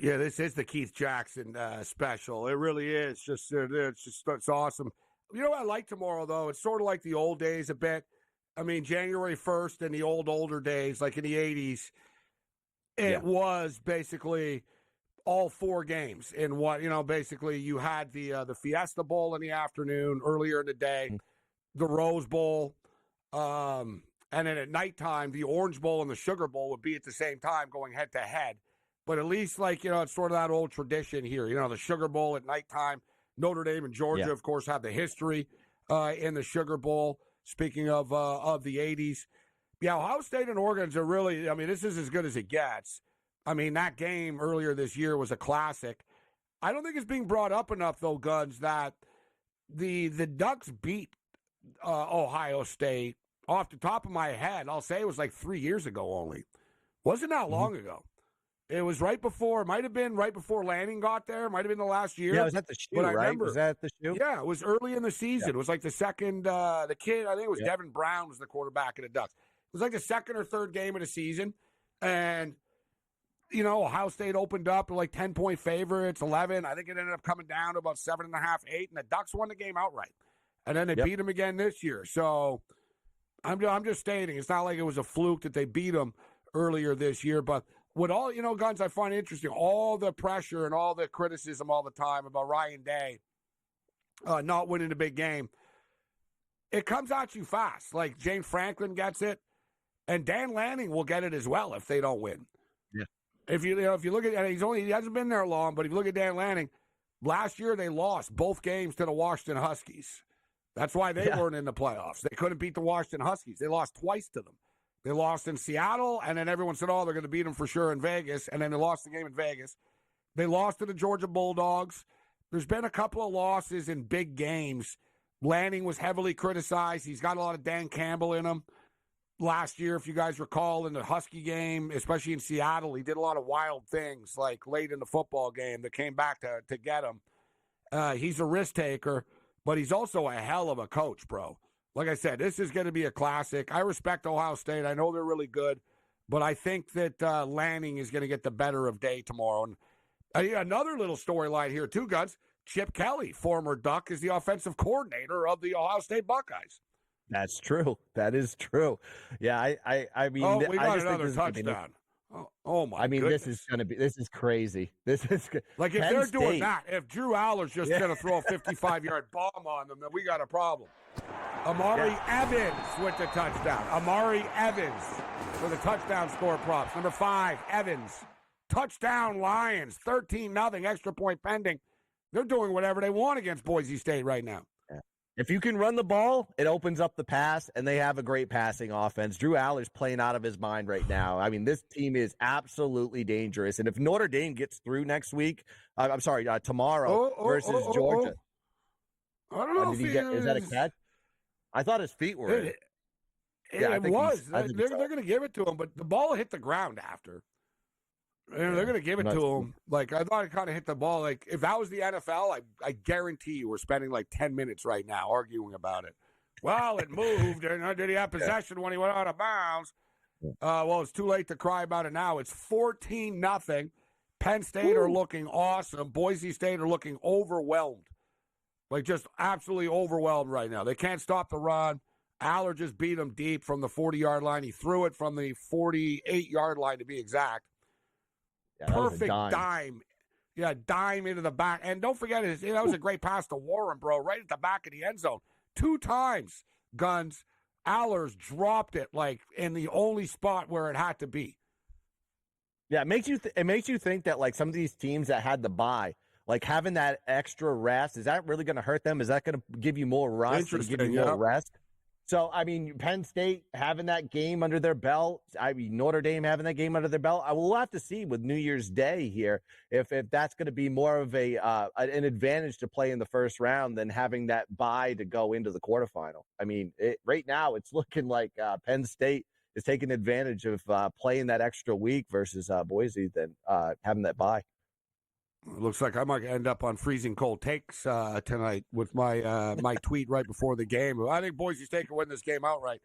Yeah, this is the Keith Jackson special. It really is. It's awesome. You know what I like tomorrow, though? It's sort of like the old days a bit. I mean, January 1st and the older days, like in the 80s, it was basically all 4 games in what, basically you had the Fiesta Bowl in the afternoon, earlier in the day, the Rose Bowl, and then at nighttime, the Orange Bowl and the Sugar Bowl would be at the same time going head to head. But at least, it's sort of that old tradition here. The Sugar Bowl at nighttime. Notre Dame and Georgia, of course, have the history in the Sugar Bowl. Speaking of the 80s. Yeah, Ohio State and Oregon's are really, this is as good as it gets. That game earlier this year was a classic. I don't think it's being brought up enough, though, Guns, that the Ducks beat Ohio State. Off the top of my head, I'll say it was like 3 years ago only. Wasn't that long ago. It was might have been right before Lanning got there. Might have been the last year. Yeah, it was at the shoe, right? Remember, was that the shoe? Yeah, it was early in the season. Yeah. It was like the second, the kid, I think it was Devin Brown was the quarterback of the Ducks. It was like the second or third game of the season. And, Ohio State opened up like 10-point favorites, 11. I think it ended up coming down to about 7.5, 8. And the Ducks won the game outright. And then they beat them again this year. So I'm just stating, it's not like it was a fluke that they beat them earlier this year. But with all, Guns, I find interesting, all the pressure and all the criticism all the time about Ryan Day not winning the big game, it comes at you fast. Like James Franklin gets it, and Dan Lanning will get it as well if they don't win. Yeah. If you look at, he hasn't been there long, but if you look at Dan Lanning, last year they lost both games to the Washington Huskies. That's why they weren't in the playoffs. They couldn't beat the Washington Huskies. They lost twice to them. They lost in Seattle, and then everyone said, they're going to beat them for sure in Vegas, and then they lost the game in Vegas. They lost to the Georgia Bulldogs. There's been a couple of losses in big games. Lanning was heavily criticized. He's got a lot of Dan Campbell in him. Last year, if you guys recall, in the Husky game, especially in Seattle, he did a lot of wild things, like late in the football game that came back to get him. He's a risk taker, but he's also a hell of a coach, bro. Like I said, this is going to be a classic. I respect Ohio State. I know they're really good, but I think that Lanning is going to get the better of Day tomorrow. And another little storyline here, too, Guns. Chip Kelly, former Duck, is the offensive coordinator of the Ohio State Buckeyes. That's true. That is true. Yeah, I mean, we got another touchdown. Oh my! goodness. This is crazy. This is like if Penn they're State. doing that. If Drew Aller's just going to throw a 55-yard bomb on them, then we got a problem. Amari Evans with the touchdown. Amari Evans for the touchdown score props. Number 5, Evans. Touchdown Lions. 13-0. Extra point pending. They're doing whatever they want against Boise State right now. If you can run the ball, it opens up the pass, and they have a great passing offense. Drew Aller's playing out of his mind right now. I mean, this team is absolutely dangerous. And if Notre Dame gets through next week, tomorrow versus Georgia. I don't know is that a catch? I thought his feet were in. It was. They're going to give it to him, but the ball hit the ground after. And they're going to give it to him. Like, I thought it kind of hit the ball. Like, if that was the NFL, I guarantee you we're spending like 10 minutes right now arguing about it. Well, it moved. And did he have possession when he went out of bounds? Well, it's too late to cry about it now. It's 14-0. Penn State are looking awesome. Boise State are looking overwhelmed. Like, just absolutely overwhelmed right now. They can't stop the run. Aller just beat them deep from the 40-yard line. He threw it from the 48-yard line, to be exact. Yeah, perfect dime. Yeah, dime into the back. And don't forget, that was a great pass to Warren, bro, right at the back of the end zone. 2 times, Guns, Allers dropped it, like, in the only spot where it had to be. Yeah, it makes you think that, like, some of these teams that had the bye, like, having that extra rest, is that really going to hurt them? Is that going to give you more rust and give you more rest? So, I mean, Penn State having that game under their belt, I mean, Notre Dame having that game under their belt, I will have to see with New Year's Day here if that's going to be more of an advantage to play in the first round than having that bye to go into the quarterfinal. I mean, right now it's looking like Penn State is taking advantage of playing that extra week versus Boise than having that bye. It looks like I might end up on freezing cold takes tonight with my my tweet right before the game. I think Boise State can win this game outright.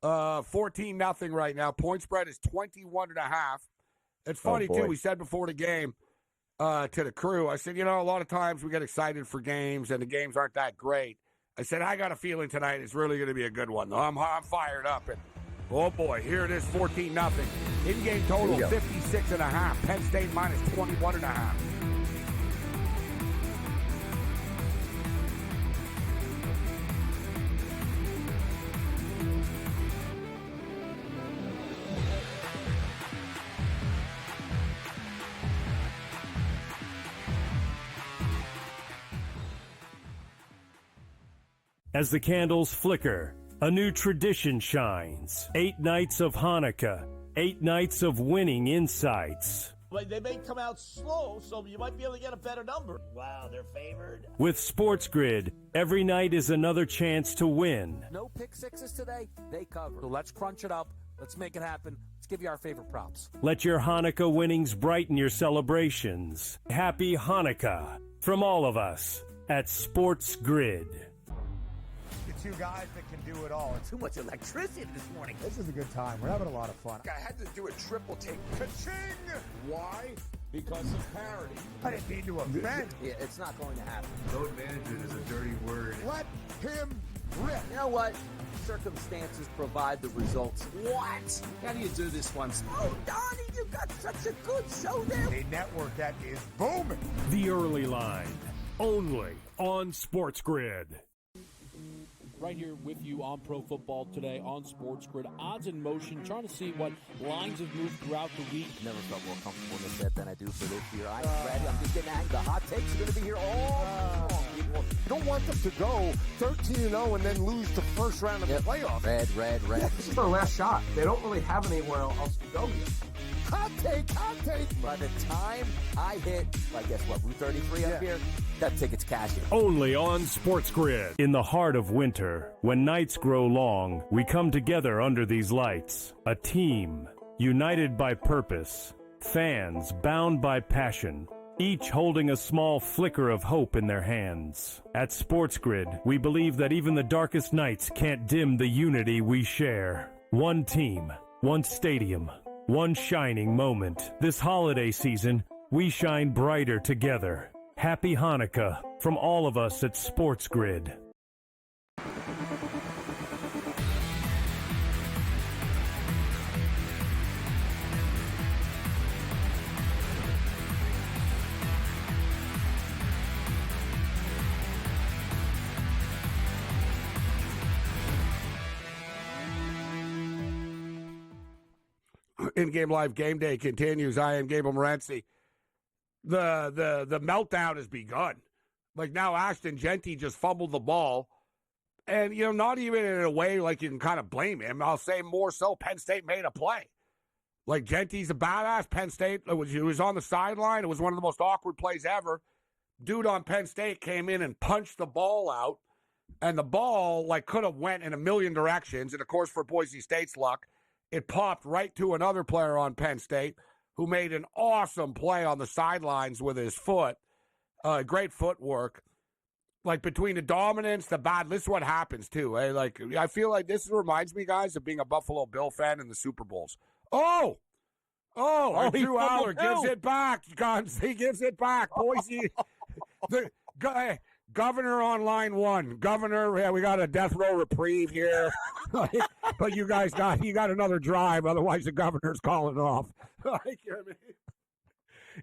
14-0 right now. Point spread is 21.5. It's funny, too. We said before the game to the crew, I said, a lot of times we get excited for games and the games aren't that great. I said, I got a feeling tonight it's really going to be a good one, though. I'm fired up. And, oh, boy, here it is, 14-0. In-game total, 56.5. Penn State minus 21.5. As the candles flicker, a new tradition shines. 8 nights of Hanukkah, 8 nights of winning insights. They may come out slow, so you might be able to get a better number. Wow, they're favored. With SportsGrid, every night is another chance to win. No pick sixes today, they cover. So let's crunch it up. Let's make it happen. Let's give you our favorite props. Let your Hanukkah winnings brighten your celebrations. Happy Hanukkah from all of us at SportsGrid. Two guys that can do it all. Too much electricity this morning. This is a good time. We're having a lot of fun. I had to do a triple take. Ka-ching! Why? Because of parity. I didn't mean to offend. Yeah, it's not going to happen. Load management is a dirty word. Let him rip. You know what? Circumstances provide the results. What? How do you do this one? Oh, Donnie, you got such a good show there. A network that is booming. The early line, only on SportsGrid. Right here with you on Pro Football Today on SportsGrid. Odds in motion, trying to see what lines have moved throughout the week. Never felt more comfortable in this bet than I do for this year. I'm ready. I'm just getting angry. The hot takes are going to be here all long. You don't want them to go 13-0 and then lose the first round of the playoffs. Red. This is their last shot. They don't really have anywhere else to go yet. Hot take. By the time I hit, I guess what, Route 33 up here, that ticket's cashing. Only on SportsGrid. In the heart of winter, when nights grow long, we come together under these lights. A team, united by purpose. Fans, bound by passion. Each holding a small flicker of hope in their hands. At SportsGrid, we believe that even the darkest nights can't dim the unity we share. One team, one stadium, one shining moment. This holiday season, we shine brighter together. Happy Hanukkah from all of us at SportsGrid. In-game live game day continues. I am Gabriel Morency. The meltdown has begun. Like now, Ashton Genty just fumbled the ball, and not even in a way like you can kind of blame him. I'll say more so, Penn State made a play. Like Genty's a badass. Penn State, he was on the sideline. It was one of the most awkward plays ever. Dude on Penn State came in and punched the ball out, and the ball could have went in a million directions. And of course, for Boise State's luck, it popped right to another player on Penn State, who made an awesome play on the sidelines with his foot. Great footwork. Like between the dominance, the bad, this is what happens too. Eh? Like I feel like this reminds me, guys, of being a Buffalo Bill fan in the Super Bowls. Drew Aller gives it back, guns. He gives it back. Boise, Governor on line 1. Governor, yeah, we got a death row reprieve here. But you guys got another drive, otherwise the governor's calling off. You know what I mean?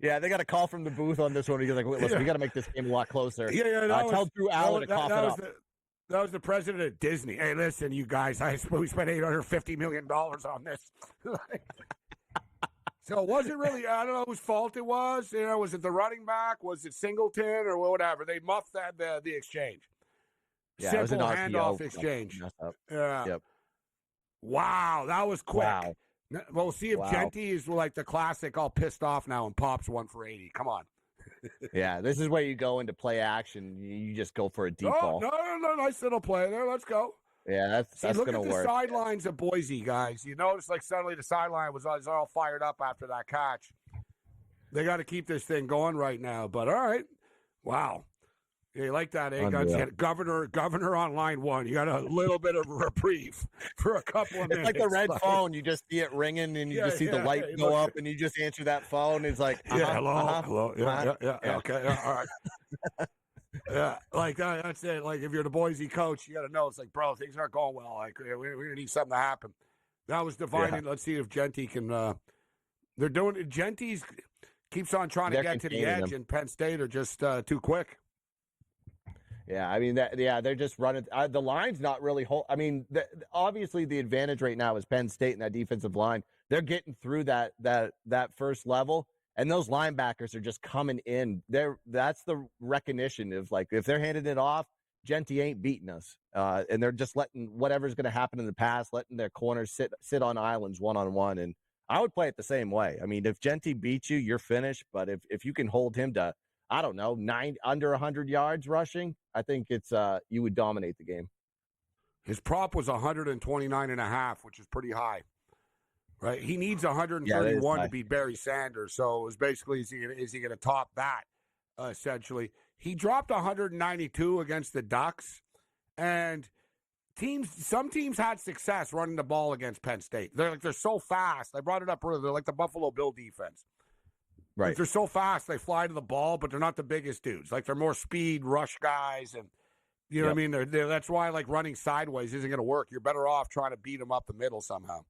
Yeah, they got a call from the booth on this one. He's like, listen, we got to make this game a lot closer. Tell Drew Aller to cough it up. That was the president of Disney. Hey, listen, you guys, we spent $850 million on this. So was it really, I don't know whose fault it was. You know, was it the running back? Was it Singleton or whatever? They muffed the exchange. Yeah, simple it was an handoff exchange. Yeah. Yep. Wow, that was quick. Wow. We'll see if Genty is like the classic, all pissed off now and pops one for 80. Come on. Yeah, this is where you go into play action. You just go for a deep ball. No, nice little play there. Let's go. Yeah, that's going to work. Look at the sidelines of Boise, guys. You notice like suddenly the sideline was all fired up after that catch. They got to keep this thing going right now. But all right. Wow. Yeah, you like that, eh, Guns? Governor on line 1. You got a little bit of reprieve for a couple of minutes. It's like the red phone. You just see it ringing, and you just see the light go up, and you just answer that phone. It's like, hello. Yeah. Okay, all right. Yeah, like that's it. Like if you're the Boise coach, you got to know it's like, bro, things aren't going well. Like we're gonna need something to happen. That was dividing. Yeah. Let's see if Genty can. They're doing it. Genty's keeps on trying to get to the edge, and Penn State are just too quick. Yeah, I mean, they're just running. The line's not really I mean, obviously the advantage right now is Penn State and that defensive line. They're getting through that first level, and those linebackers are just coming in. That's the recognition of, like, if they're handing it off, Genty ain't beating us. And they're just letting whatever's going to happen in the past, letting their corners sit on islands one-on-one. And I would play it the same way. I mean, if Genty beats you, you're finished. But if you can hold him to, I don't know, under 100 yards rushing, I think it's you would dominate the game. His prop was 129.5, which is pretty high, right? He needs 131 to beat Barry Sanders. So it was basically, is he going to top that? Essentially, he dropped 192 against the Ducks, and some teams had success running the ball against Penn State. They're so fast. I brought it up earlier. They're like the Buffalo Bill defense. Right. Like they're so fast, they fly to the ball, but they're not the biggest dudes. Like they're more speed, rush guys, and you know what I mean? That's why like running sideways isn't going to work. You're better off trying to beat them up the middle somehow.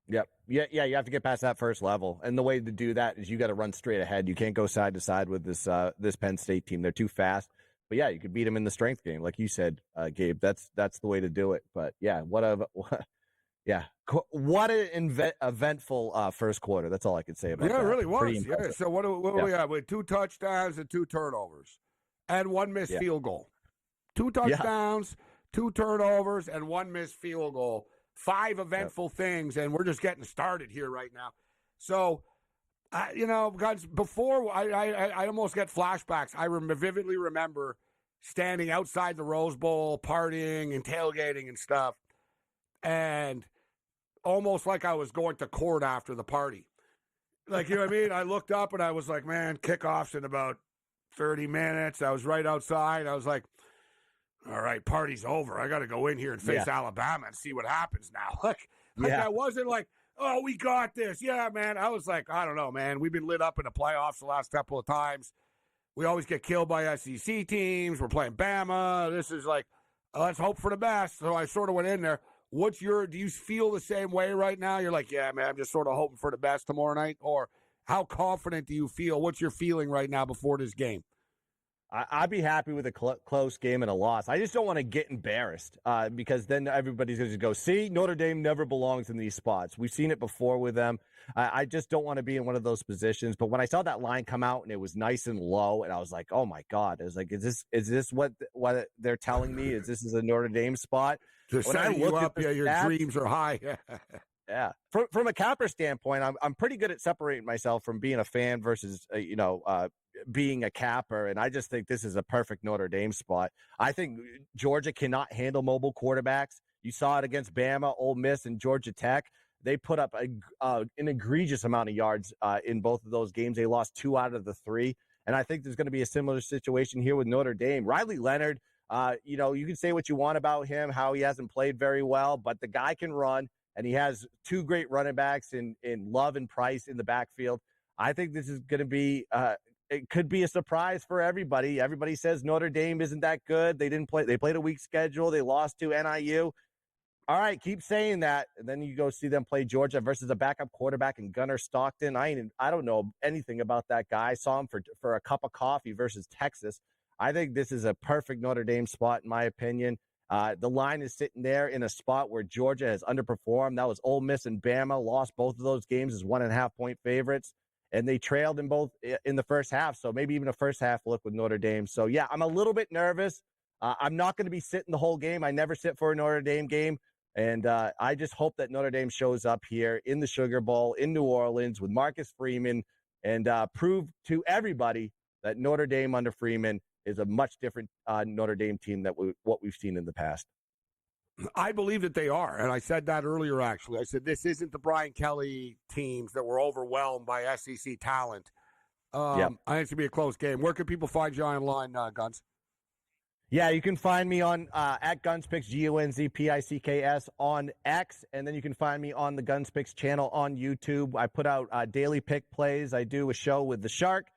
Yep. Yeah, you have to get past that first level. And the way to do that is you got to run straight ahead. You can't go side to side with this Penn State team. They're too fast. But yeah, you could beat them in the strength game. Like you said, Gabe, that's the way to do it. But yeah, what an eventful first quarter. That's all I can say about that. Yeah, it really was. Yeah. So what do we have? We had 2 touchdowns and 2 turnovers and 1 missed field goal. 2 touchdowns, 2 turnovers, and 1 missed field goal. 5 eventful things, and we're just getting started here right now. So, guys, before I almost get flashbacks. I vividly remember standing outside the Rose Bowl, partying and tailgating and stuff, and almost like I was going to court after the party. Like, you know what I mean? I looked up and I was like, man, kickoff's in about 30 minutes. I was right outside. I was like, all right, party's over. I got to go in here and face Alabama and see what happens now. Like I wasn't like, oh, we got this. Yeah, man. I was like, I don't know, man. We've been lit up in the playoffs the last couple of times. We always get killed by SEC teams. We're playing Bama. This is like, let's hope for the best. So I sort of went in there. Do you feel the same way right now? You're like, yeah, man, I'm just sort of hoping for the best tomorrow night? Or how confident do you feel? What's your feeling right now before this game? I'd be happy with a close game and a loss. I just don't want to get embarrassed because then everybody's going to go, see, Notre Dame never belongs in these spots. We've seen it before with them. I just don't want to be in one of those positions. But when I saw that line come out and it was nice and low, and I was like, oh, my God. I was like, is this what they're telling me? Is this a Notre Dame spot? Just setting you up, your dreams are high. Yeah. From a capper standpoint, I'm pretty good at separating myself from being a fan versus, being a capper, and I just think this is a perfect Notre Dame spot. I think Georgia cannot handle mobile quarterbacks. You saw it against Bama, Ole Miss, and Georgia Tech. they put up an egregious amount of yards in both of those games. They lost 2 out of the 3. And I think there's going to be a similar situation here with Notre Dame. Riley Leonard, you can say what you want about him, how he hasn't played very well, but the guy can run, and he has 2 great running backs in Love and Price in the backfield. I think this is going to be it could be a surprise for everybody. Everybody says Notre Dame isn't that good. They didn't play. They played a weak schedule. They lost to NIU. All right, keep saying that. And then you go see them play Georgia versus a backup quarterback in Gunnar Stockton. I don't know anything about that guy. I saw him for a cup of coffee versus Texas. I think this is a perfect Notre Dame spot, in my opinion. The line is sitting there in a spot where Georgia has underperformed. That was Ole Miss and Bama, lost both of those games as 1.5-point favorites, and they trailed in both in the first half. So maybe even a first half look with Notre Dame. So, yeah, I'm a little bit nervous. I'm not going to be sitting the whole game. I never sit for a Notre Dame game. And I just hope that Notre Dame shows up here in the Sugar Bowl in New Orleans with Marcus Freeman and prove to everybody that Notre Dame under Freeman is a much different Notre Dame team than what we've seen in the past. I believe that they are, and I said that earlier, actually. I said this isn't the Brian Kelly teams that were overwhelmed by SEC talent. I think it's going to be a close game. Where can people find you online, Guns? Yeah, you can find me on at GunsPicks, GUNZPICKS on X, and then you can find me on the GunsPicks channel on YouTube. I put out daily pick plays. I do a show with the Shark.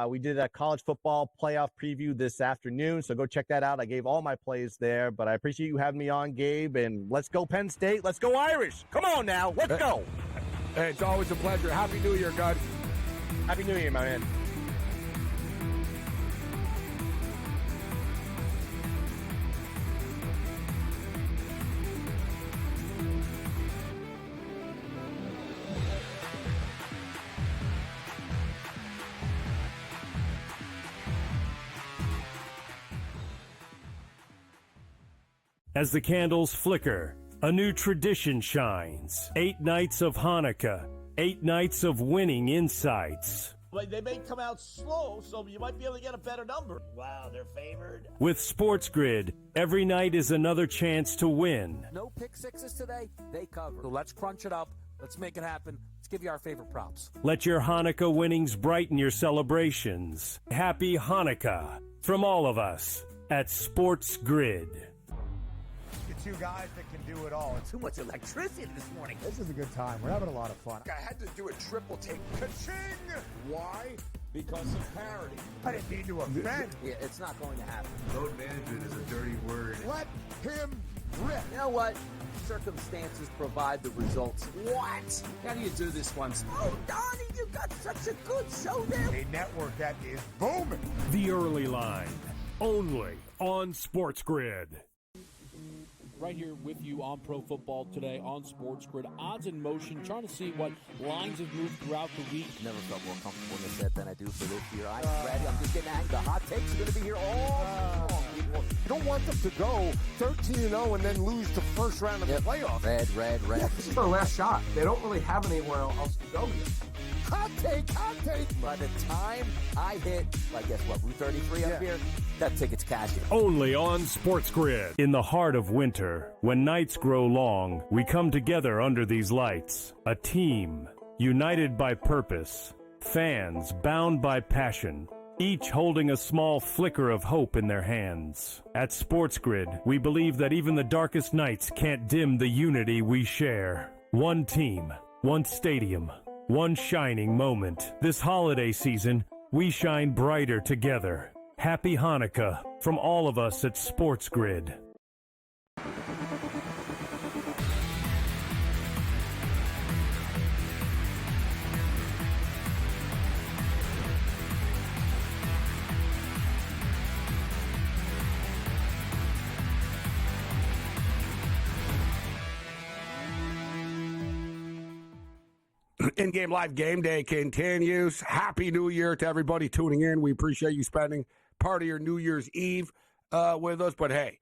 We did a college football playoff preview this afternoon, so go check that out. I gave all my plays there, but I appreciate you having me on, Gabe, and let's go Penn State. Let's go Irish. Come on now. Let's go. Hey, it's always a pleasure. Happy New Year, Gun. Happy New Year, my man. As the candles flicker, a new tradition shines. 8 nights of Hanukkah, 8 nights of winning insights. Like, they may come out slow, so you might be able to get a better number. Wow, they're favored. With SportsGrid, every night is another chance to win. No pick sixes today, they cover. So let's crunch it up. Let's make it happen. Let's give you our favorite props. Let your Hanukkah winnings brighten your celebrations. Happy Hanukkah from all of us at SportsGrid. Two guys that can do it all. Too much electricity this morning. This is a good time. We're having a lot of fun. I had to do a triple take. Ka-ching! Why? Because of parity. I didn't mean to offend. Yeah, it's not going to happen. Load management is a dirty word. Let him rip. You know what? Circumstances provide the results. What? How do you do this once? Oh, Donnie, you got such a good show there. A network that is booming. The Early Line, only on SportsGrid. Right here with you on Pro Football Today on SportsGrid. Odds in motion, trying to see what lines have moved throughout the week. Never felt more comfortable in this set than I do for this year. I'm ready. I'm just getting angry. The hot takes are going to be here all people. You don't want them to go 13-0 and then lose the first round of the playoffs. Red. This is their last shot. They don't really have anywhere else to go yet. Hot take. By the time I hit, guess what, Route 33 up here, that ticket's cashed. Only on SportsGrid. In the heart of winter, when nights grow long, we come together under these lights. A team, united by purpose. Fans bound by passion. Each holding a small flicker of hope in their hands. At SportsGrid, we believe that even the darkest nights can't dim the unity we share. One team, one stadium, one shining moment. This holiday season, we shine brighter together. Happy Hanukkah from all of us at SportsGrid. In-game live game day continues. Happy New Year to everybody tuning in. We appreciate you spending part of your New Year's Eve with us. But, hey,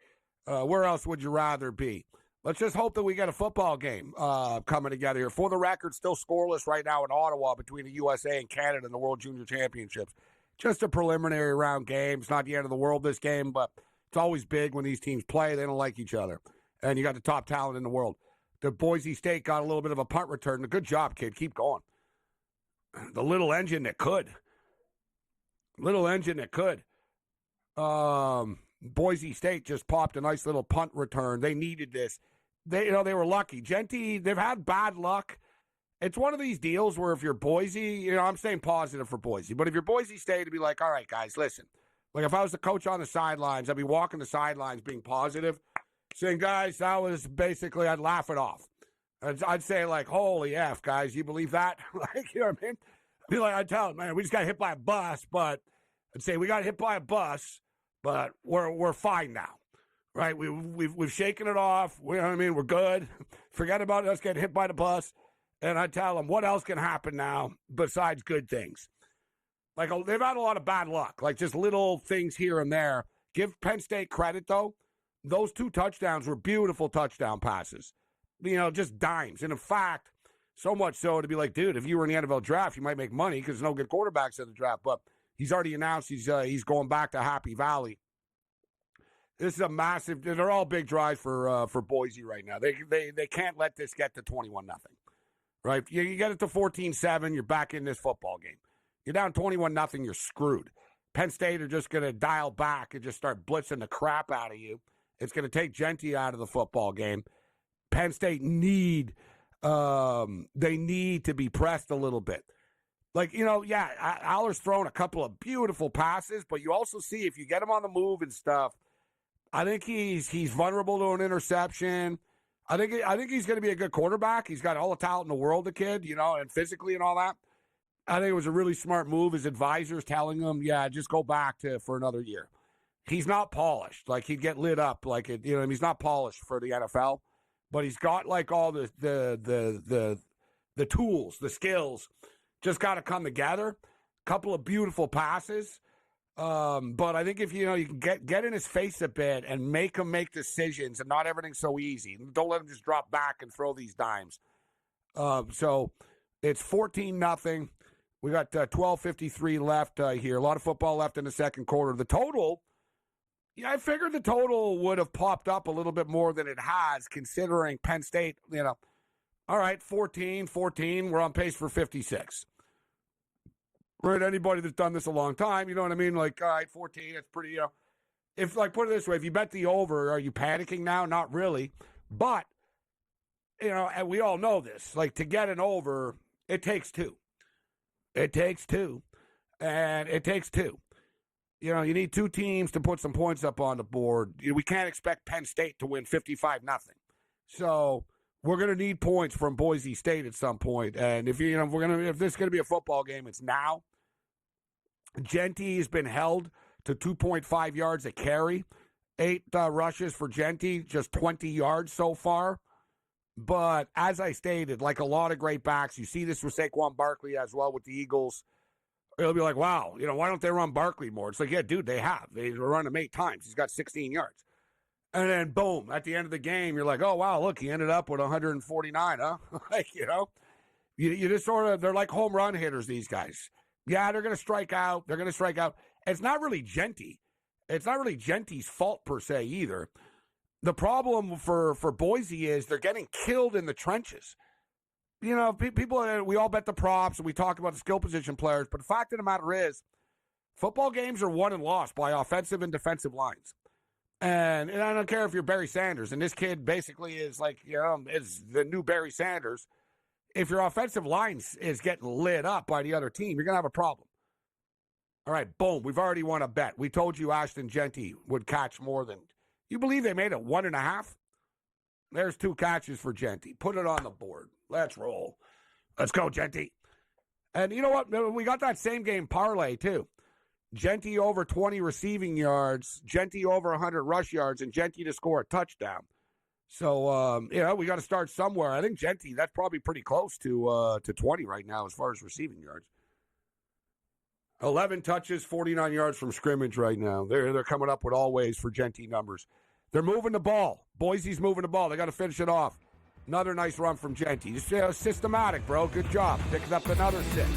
where else would you rather be? Let's just hope that we get a football game coming together here. For the record, still scoreless right now in Ottawa between the USA and Canada in the World Junior Championships. Just a preliminary round game. It's not the end of the world, this game, but it's always big when these teams play. They don't like each other. And you got the top talent in the world the Boise State got a little bit of a punt return. Good job, kid. Keep going. The little engine that could. Boise State just popped a nice little punt return. They needed this. They were lucky. Genty, they've had bad luck. It's one of these deals where if you're Boise, I'm staying positive for Boise, but if you're Boise State, to be like, all right, guys, listen. Like if I was the coach on the sidelines, I'd be walking the sidelines being positive, saying, guys, that was basically, I'd laugh it off. I'd say like, holy F, guys, you believe that? Like, you know what I mean? I'd be like, I'd tell them, man, we just got hit by a bus, but I'd say we got hit by a bus, but we're fine now, right? We've shaken it off. You know what I mean? We're good. Forget about us getting hit by the bus. And I tell them, what else can happen now besides good things? Like, they've had a lot of bad luck, like just little things here and there. Give Penn State credit, though. Those 2 touchdowns were beautiful touchdown passes. Just dimes. And in fact, so much so to be like, dude, if you were in the NFL draft, you might make money because there's no good quarterbacks in the draft. But he's already announced he's going back to Happy Valley. This is a massive – they're all big drives for Boise right now. They can't let this get to 21-0. Right? You get it to 14-7, you're back in this football game. You're down 21-0, you're screwed. Penn State are just going to dial back and just start blitzing the crap out of you. It's going to take Genty out of the football game. Penn State need to be pressed a little bit. Like, Aller's thrown a couple of beautiful passes, but you also see if you get him on the move and stuff, I think he's vulnerable to an interception. I think he's going to be a good quarterback. He's got all the talent in the world, the kid, and physically and all that. I think it was a really smart move. His advisors telling him, just go back for another year. He's not polished. Like, he'd get lit up. Like, he's not polished for the NFL, but he's got, like, all the tools, the skills. Just got to come together. Couple of beautiful passes. But I think if you can get in his face a bit and make him make decisions, and not everything's so easy. Don't let him just drop back and throw these dimes. So it's 14-0. We got 12:53 left here. A lot of football left in the second quarter. The total, I figured the total would have popped up a little bit more than it has, considering Penn State. All right, 14. We're on pace for 56. Right, anybody that's done this a long time, you know what I mean? Like, all right, 14, it's pretty, If, like, put it this way, if you bet the over, are you panicking now? Not really. But, and we all know this. Like, to get an over, it takes 2. It takes 2. And it takes 2. You need 2 teams to put some points up on the board. We can't expect Penn State to win 55-0. So we're going to need points from Boise State at some point. And if if this is going to be a football game, it's now. Genty has been held to 2.5 yards a carry. 8 rushes for Genty, just 20 yards so far. But as I stated, like a lot of great backs, you see this with Saquon Barkley as well with the Eagles. It'll be like, wow, why don't they run Barkley more? It's like, yeah, dude, they have. They run him 8 times. He's got 16 yards. And then, boom, at the end of the game, you're like, oh, wow, look, he ended up with 149, huh? Like, you just sort of, they're like home run hitters, these guys. Yeah, they're going to strike out. It's not really Genty. It's not really Genty's fault per se either. The problem for Boise is they're getting killed in the trenches. People, we all bet the props and we talk about the skill position players, but the fact of the matter is football games are won and lost by offensive and defensive lines. And I don't care if you're Barry Sanders, and this kid basically is like, is the new Barry Sanders. If your offensive line is getting lit up by the other team, you're going to have a problem. All right, boom, we've already won a bet. We told you Ashton Genty would catch more than, you believe they made it 1.5? There's 2 catches for Genty. Put it on the board. Let's roll. Let's go, Genty. And you know what? We got that same game parlay, too. Genty over 20 receiving yards, Genty over 100 rush yards, and Genty to score a touchdown. So, we got to start somewhere. I think Genty, that's probably pretty close to 20 right now as far as receiving yards. 11 touches, 49 yards from scrimmage right now. They're coming up with always for Genty numbers. They're moving the ball. Boise's moving the ball. They got to finish it off. Another nice run from Genty. Just systematic, bro. Good job. Picking up another 6.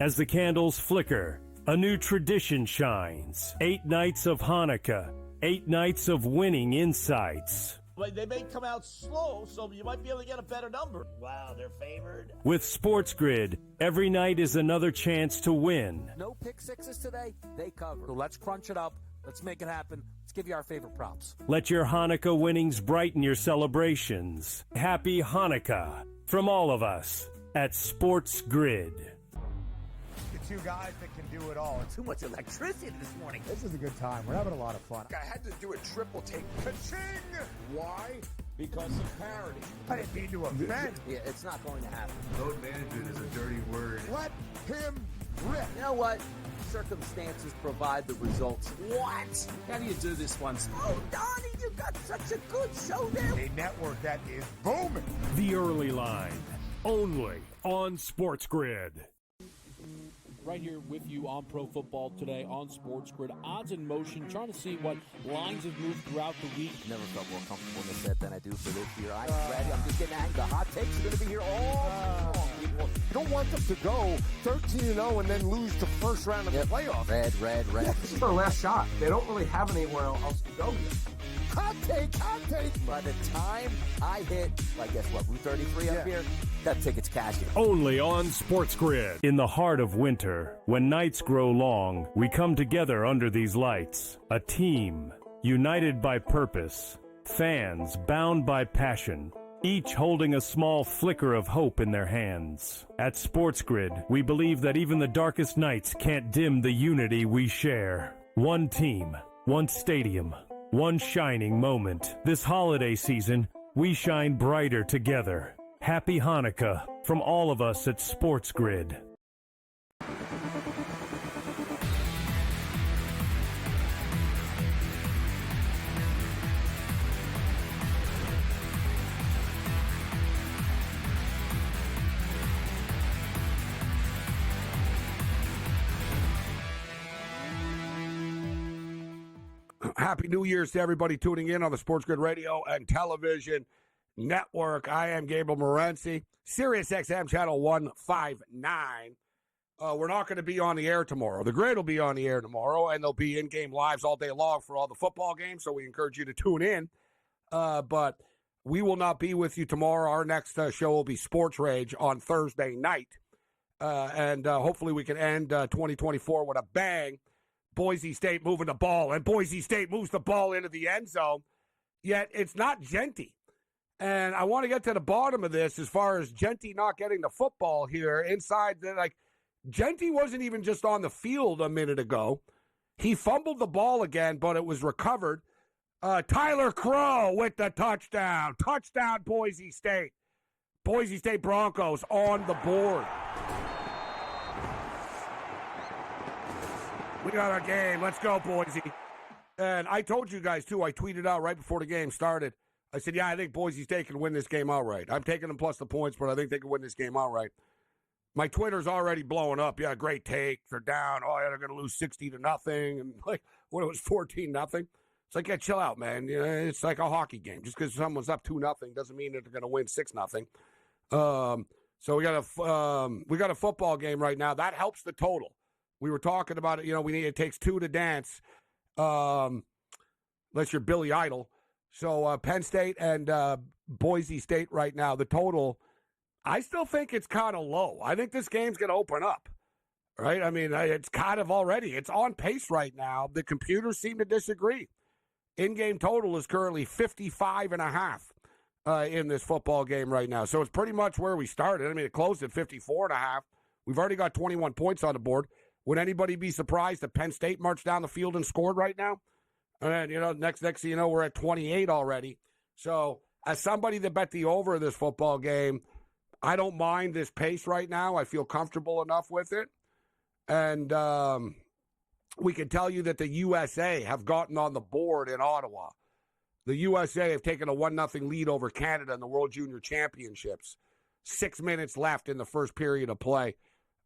As the candles flicker, a new tradition shines. 8 nights of Hanukkah, 8 nights of winning insights. Like, they may come out slow, so you might be able to get a better number. Wow, they're favored. With SportsGrid, every night is another chance to win. No pick sixes today, they cover. So let's crunch it up. Let's make it happen. Let's give you our favorite props. Let your Hanukkah winnings brighten your celebrations. Happy Hanukkah from all of us at SportsGrid. The two guys that can do it all. It's Too much electricity this morning. This is a good time. We're having a lot of fun. I had to do a triple take. Ka-ching! Why? Because of parity. I didn't mean to offend. Yeah, it's not going to happen. Load management is a dirty word. Let him rip. You know what? Circumstances provide the results. What? How do you do this once? Oh, Donnie, you got such a good show there. A network that is booming. The Early Line, only on SportsGrid. Right here with you on Pro Football Today on SportsGrid. Odds in motion, trying to see what lines have moved throughout the week. Never felt more comfortable in the set than I do for this year. I'm ready. I'm just getting angry. The hot takes are going to be here all long, people. You don't want them to go 13-0 and then lose the first round of the playoffs. Red. This is their last shot. They don't really have anywhere else to go yet. Hot take. By the time I hit, guess what, Route 33 up here, that ticket's cashing. Only on SportsGrid. In the heart of winter, when nights grow long, we come together under these lights. A team, united by purpose. Fans, bound by passion. Each holding a small flicker of hope in their hands. At SportsGrid, we believe that even the darkest nights can't dim the unity we share. One team, one stadium, one shining moment. This holiday season, we shine brighter together. Happy Hanukkah from all of us at SportsGrid. Happy New Year's to everybody tuning in on the SportsGrid Radio and Television Network. I am Gabriel Morency, Sirius XM Channel 159. We're not going to be on the air tomorrow. The Grid will be on the air tomorrow, and there'll be in-game lives all day long for all the football games, so we encourage you to tune in. But we will not be with you tomorrow. Our next show will be Sports Rage on Thursday night. And hopefully we can end 2024 with a bang. Boise State moving the ball, and Boise State moves the ball into the end zone. Yet it's not Genty. And I want to get to the bottom of this as far as Genty not getting the football here inside. Genty wasn't even just on the field a minute ago. He fumbled the ball again, but it was recovered. Tyler Crow with the touchdown. Touchdown, Boise State. Boise State Broncos on the board. We got our game. Let's go, Boise. And I told you guys, too, I tweeted out right before the game started. I said, I think Boise State can win this game outright. I'm taking them plus the points, but I think they can win this game outright. My Twitter's already blowing up. Yeah, great take. They're down. Oh, yeah, they're going to lose 60-0. And when it was 14-0. It's like, yeah, chill out, man. You know, it's like a hockey game. Just because someone's up 2-0 doesn't mean that they're going to win 6-0. So we got a football game right now. That helps the total. We were talking about it. It takes 2 to dance. Unless you're Billy Idol. So Penn State and Boise State right now, the total, I still think it's kind of low. I think this game's going to open up, right? I mean, it's kind of already. It's on pace right now. The computers seem to disagree. In-game total is currently 55.5 in this football game right now. So it's pretty much where we started. I mean, it closed at 54.5. We've already got 21 points on the board. Would anybody be surprised that Penn State marched down the field and scored right now? And, next thing you know, we're at 28 already. So as somebody that bet the over this football game, I don't mind this pace right now. I feel comfortable enough with it. And we can tell you that the USA have gotten on the board in Ottawa. The USA have taken a 1-0 lead over Canada in the World Junior Championships. 6 minutes left in the first period of play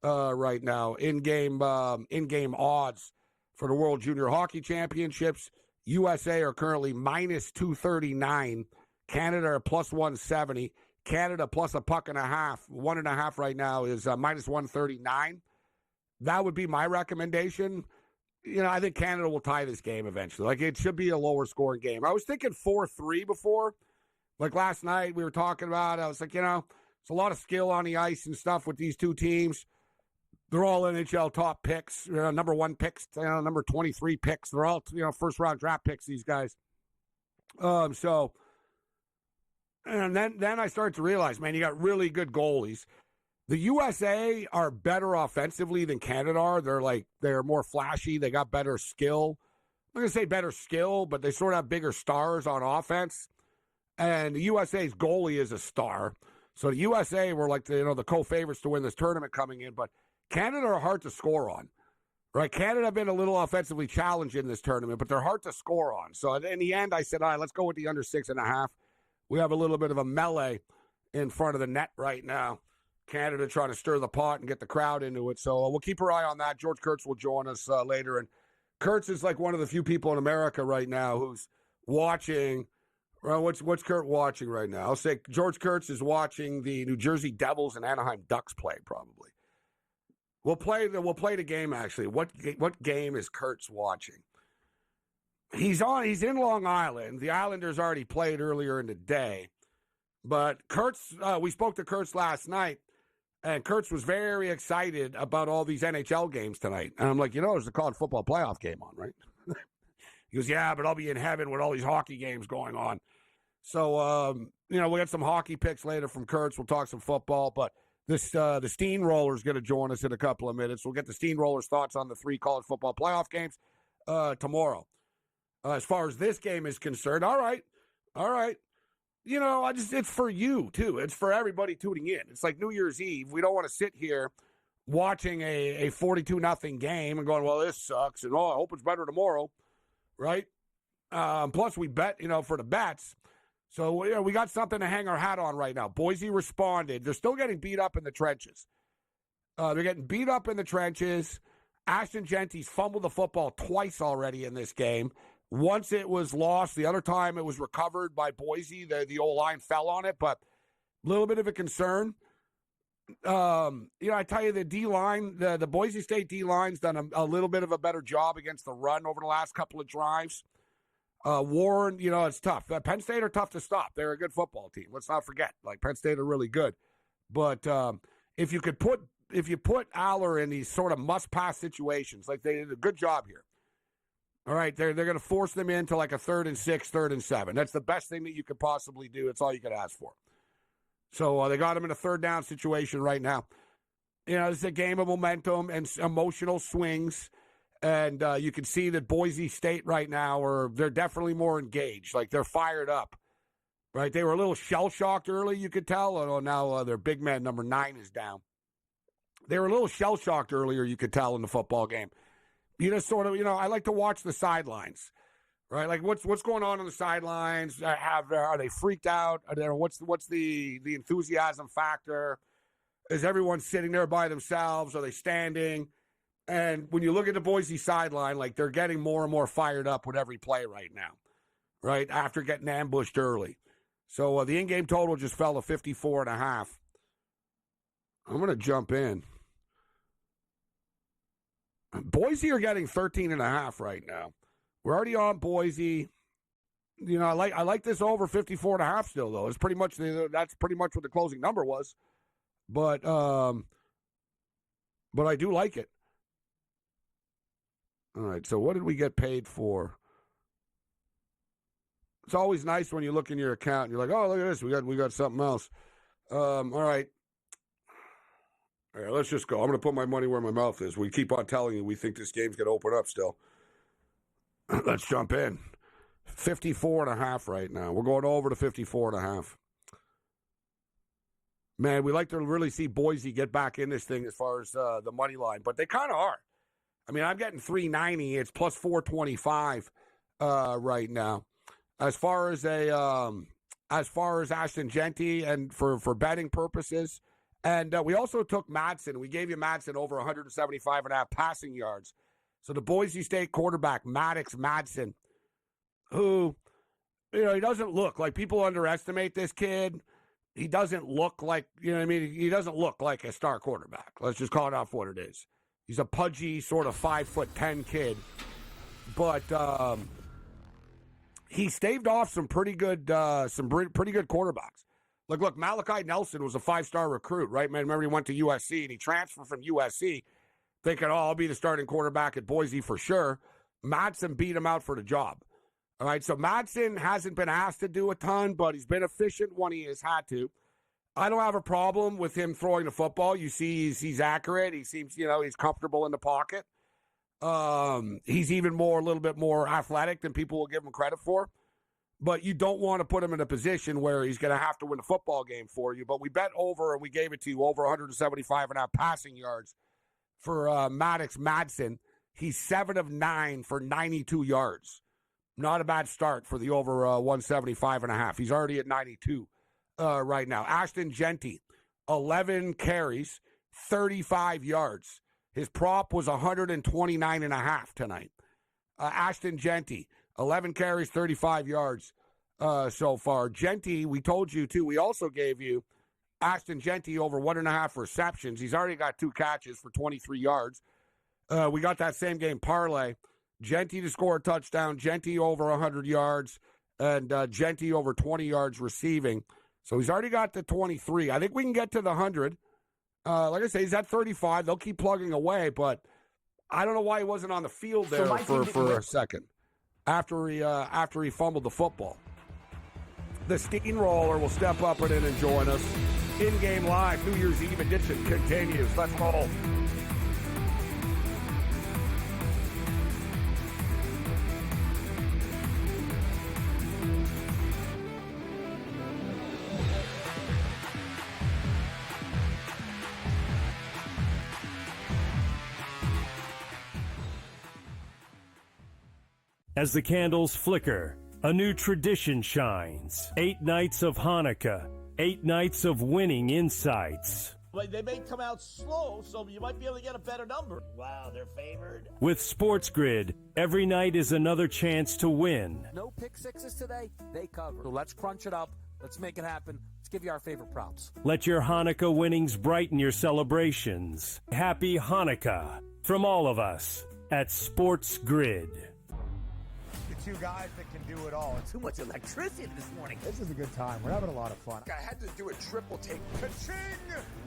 right now. In-game odds for the World Junior Hockey Championships. USA are currently minus 239. Canada are plus 170. Canada plus a puck and a half. 1.5 right now is minus 139. That would be my recommendation. I think Canada will tie this game eventually. Like, it should be a lower scoring game. I was thinking 4-3 before. Like last night we were talking about, I was like, it's a lot of skill on the ice and stuff with these two teams. They're all NHL top picks, number 1 picks, number 23 picks. They're all, first round draft picks, these guys. And then I started to realize, man, you got really good goalies. The USA are better offensively than Canada are. They're more flashy. They got better skill. I'm going to say better skill, but they sort of have bigger stars on offense. And the USA's goalie is a star. So the USA were like the co-favorites to win this tournament coming in. But Canada are hard to score on. Right? Canada have been a little offensively challenged in this tournament, but they're hard to score on. So in the end, I said, all right, let's go with the under 6.5. We have a little bit of a melee in front of the net right now. Canada trying to stir the pot and get the crowd into it. So we'll keep our eye on that. George Kurtz will join us later. And Kurtz is like one of the few people in America right now who's watching. Well, what's Kurt watching right now? I'll say George Kurtz is watching the New Jersey Devils and Anaheim Ducks play, probably. We'll play the game, actually. What game is Kurtz watching? He's in Long Island. The Islanders already played earlier in the day. But Kurtz, we spoke to Kurtz last night. And Kurtz was very excited about all these NHL games tonight. And I'm like, there's a college football playoff game on, right? He goes, yeah, but I'll be in heaven with all these hockey games going on. So, we got some hockey picks later from Kurtz. We'll talk some football. But the Steamroller's going to join us in a couple of minutes. We'll get the Steamroller's thoughts on the 3 college football playoff games tomorrow. As far as this game is concerned, all right. It's for you, too. It's for everybody tuning in. It's like New Year's Eve. We don't want to sit here watching a 42-0 game and going, well, this sucks, and, I hope it's better tomorrow, right? Plus, we bet, for the bets. So, we got something to hang our hat on right now. Boise responded. They're still getting beat up in the trenches. They're getting beat up in the trenches. Ashton Genty's fumbled the football twice already in this game. Once it was lost. The other time it was recovered by Boise. The O-line fell on it, but a little bit of a concern. I tell you, the D-line, the Boise State D-line's done a little bit of a better job against the run over the last couple of drives. Warren, it's tough. Penn State are tough to stop. They're a good football team. Let's not forget. Penn State are really good. But if you put Aller in these sort of must-pass situations, like they did a good job here. All right, they're going to force them into like a 3rd and 6, 3rd and 7. That's the best thing that you could possibly do. That's all you could ask for. So they got him in a 3rd down situation right now. It's a game of momentum and emotional swings. And you can see that Boise State right now, they're definitely more engaged. Like, they're fired up. Right? They were a little shell-shocked early, you could tell. Although now their big man, number 9, is down. They were a little shell-shocked earlier, you could tell, in the football game. You just sort of, I like to watch the sidelines, right? Like, what's going on the sidelines? Are they freaked out? What's the enthusiasm factor? Is everyone sitting there by themselves? Are they standing? And when you look at the Boise sideline, like, they're getting more and more fired up with every play right now, right? After getting ambushed early. So the in-game total just fell to 54.5. I'm going to jump in. Boise are getting 13.5 right now. We're already on Boise. I like this over 54.5 still, though. It's pretty much that's pretty much what the closing number was. But I do like it. All right, so what did we get paid for? It's always nice when you look in your account and you're like, oh, look at this, we got something else. All right. All right, let's just go. I'm going to put my money where my mouth is. We keep on telling you we think this game's going to open up still. Let's jump in. 54.5 right now. We're going over to 54.5. Man, we like to really see Boise get back in this thing as far as the money line, but they kind of are. I mean, I'm getting 390. It's plus 425 right now. As far as Ashton Genty and for betting purposes. And we also took Madsen. We gave you Madsen over 175.5 passing yards. So the Boise State quarterback, Maddox Madsen, who, he doesn't look like, people underestimate this kid. He doesn't look like, he doesn't look like a star quarterback. Let's just call it out for what it is. He's a pudgy, sort of 5'10" kid. But he staved off some pretty good quarterbacks. Look, Malachi Nelson was a 5-star recruit, right, man? Remember he went to USC and he transferred from USC thinking, I'll be the starting quarterback at Boise for sure. Madsen beat him out for the job. All right, so Madsen hasn't been asked to do a ton, but he's been efficient when he has had to. I don't have a problem with him throwing the football. You see he's accurate. He seems, he's comfortable in the pocket. He's even a little bit more athletic than people will give him credit for. But you don't want to put him in a position where he's going to have to win a football game for you. But we bet over, and we gave it to you, over 175.5 passing yards for Maddox Madsen. He's 7 of 9 for 92 yards. Not a bad start for the over 175.5. He's already at 92 right now. Ashton Genty, 11 carries, 35 yards. His prop was 129.5 tonight. Ashton Genty, 11 carries, 35 yards so far. Genty, we told you, too, we also gave you Ashton Genty over 1.5 receptions. He's already got 2 catches for 23 yards. We got that same game parlay. Genty to score a touchdown, Genty over 100 yards, and Genty over 20 yards receiving. So he's already got the 23. I think we can get to the 100. Like I say, he's at 35. They'll keep plugging away, but I don't know why he wasn't on the field there for a second after he fumbled the football. The Steamroller will step up and join us. In-game live, New Year's Eve edition continues. Let's roll. As the candles flicker, a new tradition shines. 8 nights of Hanukkah, 8 nights of winning insights. They may come out slow, so you might be able to get a better number. Wow, they're favored. With SportsGrid, every night is another chance to win. No pick sixes today, they cover. So let's crunch it up. Let's make it happen. Let's give you our favorite props. Let your Hanukkah winnings brighten your celebrations. Happy Hanukkah from all of us at SportsGrid. Two guys that can do it all. Too much electricity this morning. This is a good time. We're having a lot of fun. I had to do a triple take. Ka-ching!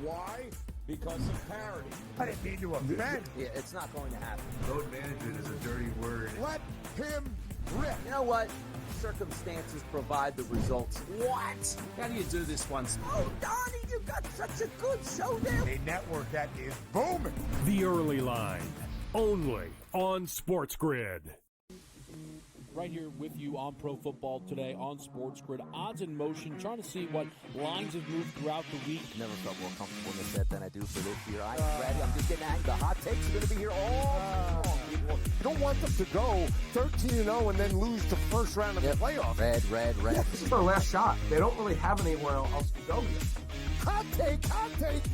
Why? Because of parity. I didn't mean to offend. Yeah, it's not going to happen. Load management is a dirty word. Let him rip. You know what? Circumstances provide the results. What? How do you do this once? Oh, Donnie, you got such a good show there. A network that is booming. The Early Line, only on SportsGrid. Right here with you on Pro Football Today on SportsGrid. Odds in motion, trying to see what lines have moved throughout the week. Never felt more comfortable in this set than I do for this year. I'm ready. I'm just getting angry. The hot takes are going to be here all long, people. You don't want them to go 13-0 and then lose the first round of the playoffs. Red. This is their last shot. They don't really have anywhere else to go yet. Hot take.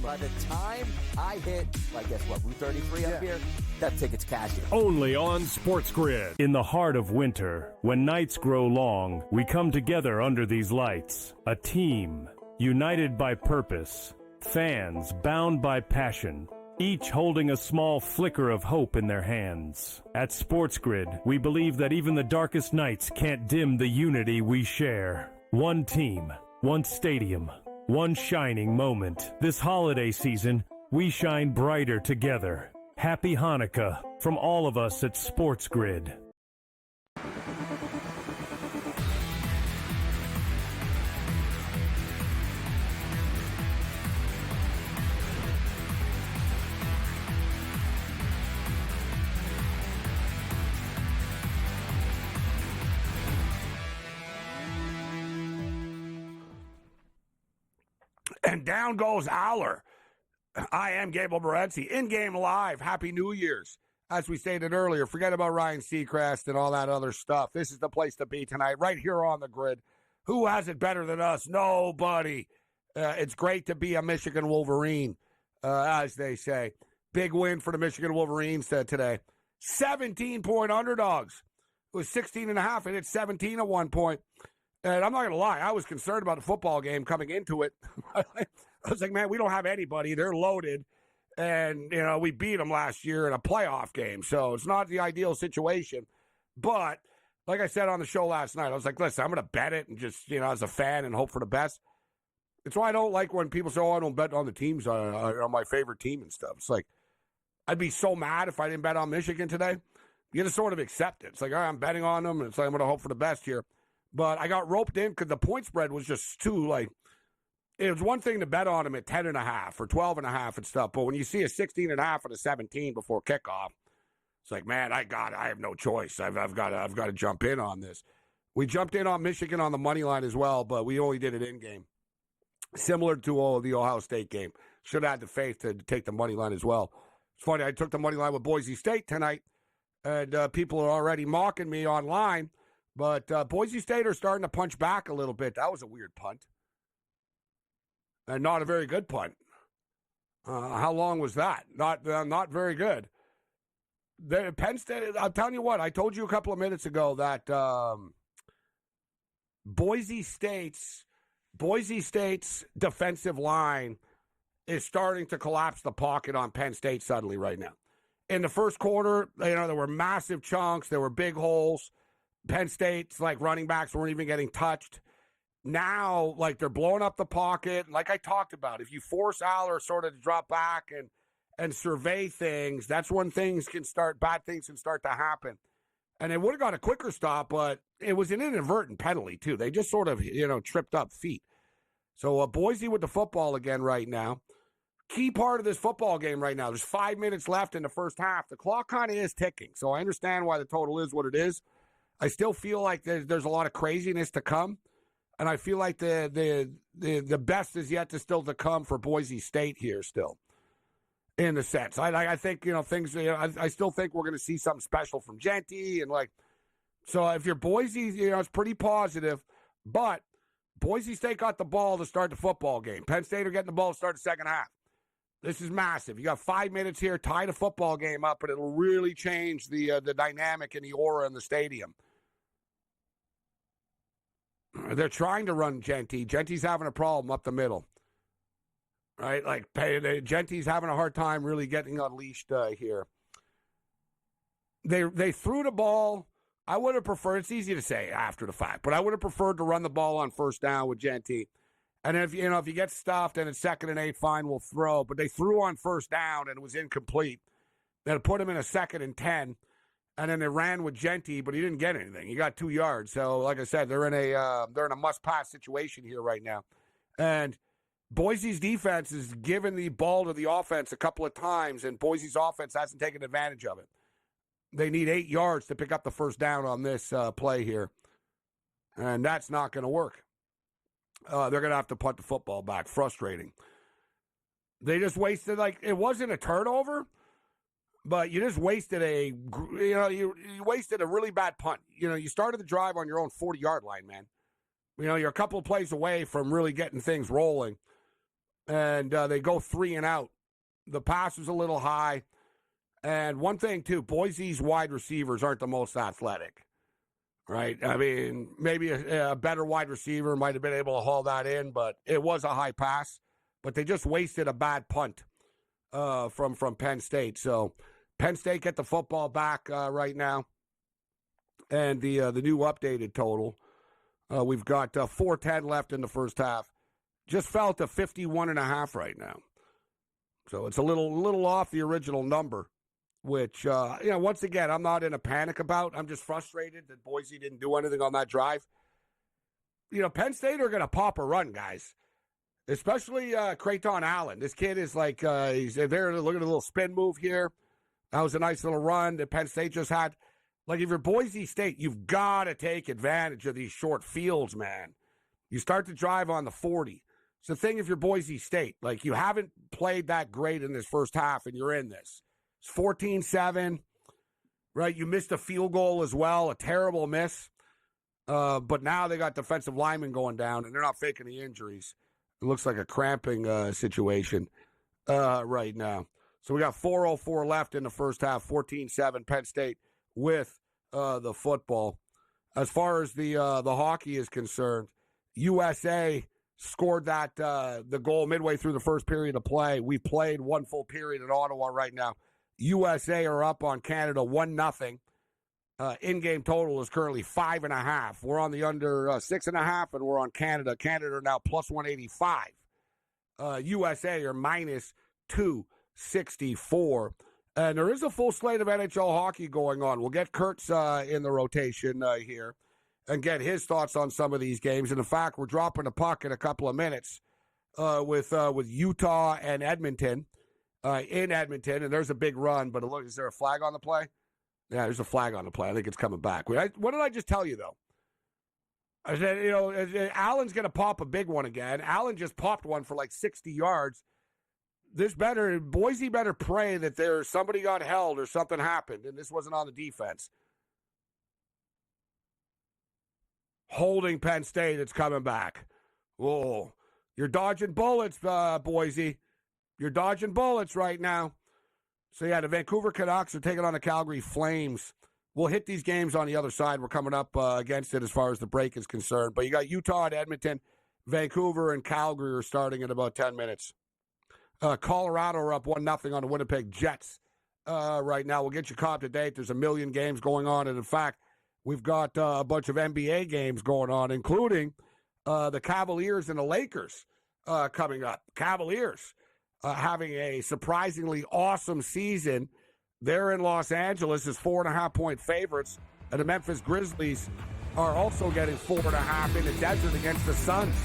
By the time I hit, guess what, Route 33 up here, that ticket's cashing. Only on SportsGrid. In the heart of winter, when nights grow long, we come together under these lights. A team, united by purpose. Fans, bound by passion. Each holding a small flicker of hope in their hands. At SportsGrid, we believe that even the darkest nights can't dim the unity we share. One team, one stadium, one shining moment. This holiday season, we shine brighter together. Happy Hanukkah from all of us at SportsGrid. And down goes Aller. I am Gabriel Morency. In-game live. Happy New Year's. As we stated earlier, forget about Ryan Seacrest and all that other stuff. This is the place to be tonight, right here on the grid. Who has it better than us? Nobody. It's great to be a Michigan Wolverine, as they say. Big win for the Michigan Wolverines today. 17-point underdogs. It was 16.5, and it's 17 at one point. And I'm not going to lie, I was concerned about the football game coming into it. I was like, man, we don't have anybody. They're loaded. And, we beat them last year in a playoff game. So it's not the ideal situation. But like I said on the show last night, I was like, listen, I'm going to bet it and just, as a fan and hope for the best. It's why I don't like when people say, I don't bet on the teams, on my favorite team and stuff. It's like, I'd be so mad if I didn't bet on Michigan today. You just sort of accept it. It's like, all right, I'm betting on them, and it's like, I'm going to hope for the best here. But I got roped in because the point spread was just too, it was one thing to bet on them at 10.5 or 12.5 and stuff. But when you see a 16.5 and a 17 before kickoff, it's like, man, I have no choice. I've got to jump in on this. We jumped in on Michigan on the money line as well, but we only did it in game. Similar to the Ohio State game. Should have had the faith to take the money line as well. It's funny, I took the money line with Boise State tonight, and people are already mocking me online, but Boise State are starting to punch back a little bit. That was a weird punt. And not a very good punt. How long was that? Not very good. Penn State, I'm telling you what, I told you a couple of minutes ago that Boise State's defensive line is starting to collapse the pocket on Penn State suddenly right now. In the first quarter, there were massive chunks. There were big holes. Penn State's running backs weren't even getting touched. Now, they're blowing up the pocket. Like I talked about, if you force Aller sort of to drop back and survey things, that's when bad things can start to happen. And they would have got a quicker stop, but it was an inadvertent penalty, too. They just sort of, tripped up feet. So Boise with the football again right now. Key part of this football game right now, there's 5 minutes left in the first half. The clock kind of is ticking, so I understand why the total is what it is. I still feel like there's a lot of craziness to come, and I feel like the best is yet to still to come for Boise State here still. In a sense, I think things. I still think we're going to see something special from Genty and so if you're Boise, it's pretty positive. But Boise State got the ball to start the football game. Penn State are getting the ball to start the second half. This is massive. You got 5 minutes here, tie the football game up, and it'll really change the dynamic and the aura in the stadium. They're trying to run Genty. Genty's having a problem up the middle. Right, Genty's having a hard time really getting unleashed here. They threw the ball. I would have preferred. It's easy to say after the fact, but I would have preferred to run the ball on first down with Genty. And if you get stuffed and it's 2nd and 8, fine, we'll throw. But they threw on first down and it was incomplete. They put him in a 2nd and 10, and then they ran with Genty, but he didn't get anything. He got 2 yards. So, like I said, they're in a must-pass situation here right now, and Boise's defense has given the ball to the offense a couple of times, and Boise's offense hasn't taken advantage of it. They need 8 yards to pick up the first down on this play here, and that's not going to work. They're going to have to punt the football back. Frustrating. They just wasted, it wasn't a turnover, but you just wasted you wasted a really bad punt. You started the drive on your own 40-yard line, man. You're a couple of plays away from really getting things rolling. And they go 3 and out. The pass was a little high. And one thing, too, Boise's wide receivers aren't the most athletic, right? I mean, maybe a better wide receiver might have been able to haul that in, but it was a high pass. But they just wasted a bad punt from Penn State. So Penn State get the football back right now. And the new updated total, we've got 4:10 left in the first half. Just fell to 51.5 right now. So it's a little off the original number, which, once again, I'm not in a panic about. I'm just frustrated that Boise didn't do anything on that drive. Penn State are going to pop a run, guys, especially Creighton Allen. This kid is he's there. Look at a little spin move here. That was a nice little run that Penn State just had. If you're Boise State, you've got to take advantage of these short fields, man. You start the drive on the 40. It's the thing if you're Boise State. You haven't played that great in this first half, and you're in this. It's 14-7, right? You missed a field goal as well, a terrible miss. But now they got defensive linemen going down, and they're not faking the injuries. It looks like a cramping situation right now. So we got 4:04 left in the first half, 14-7, Penn State with the football. As far as the hockey is concerned, USA scored that the goal midway through the first period of play. We played one full period in Ottawa right now. USA are up on Canada 1-0. In-game total is currently 5.5. We're on the under 6.5, and we're on Canada. Canada are now plus 185. USA are minus 264. And there is a full slate of NHL hockey going on. We'll get Kurtz in the rotation here and get his thoughts on some of these games. And in fact, we're dropping a puck in a couple of minutes with Utah and Edmonton in Edmonton. And there's a big run, but look, is there a flag on the play? Yeah, there's a flag on the play. I think it's coming back. What did I just tell you, though? I said, Allen's going to pop a big one again. Allen just popped one for like 60 yards. Boise better pray that somebody got held or something happened, and this wasn't on the defense. Holding Penn State, it's coming back. Whoa. You're dodging bullets, Boise. You're dodging bullets right now. So, yeah, the Vancouver Canucks are taking on the Calgary Flames. We'll hit these games on the other side. We're coming up against it as far as the break is concerned. But you got Utah and Edmonton. Vancouver and Calgary are starting in about 10 minutes. Colorado are up 1-0 on the Winnipeg Jets right now. We'll get you caught up to date. There's a million games going on. And, in fact, we've got a bunch of NBA games going on, including the Cavaliers and the Lakers coming up. Cavaliers having a surprisingly awesome season. They're in Los Angeles as 4.5-point favorites. And the Memphis Grizzlies are also getting 4.5 in the desert against the Suns.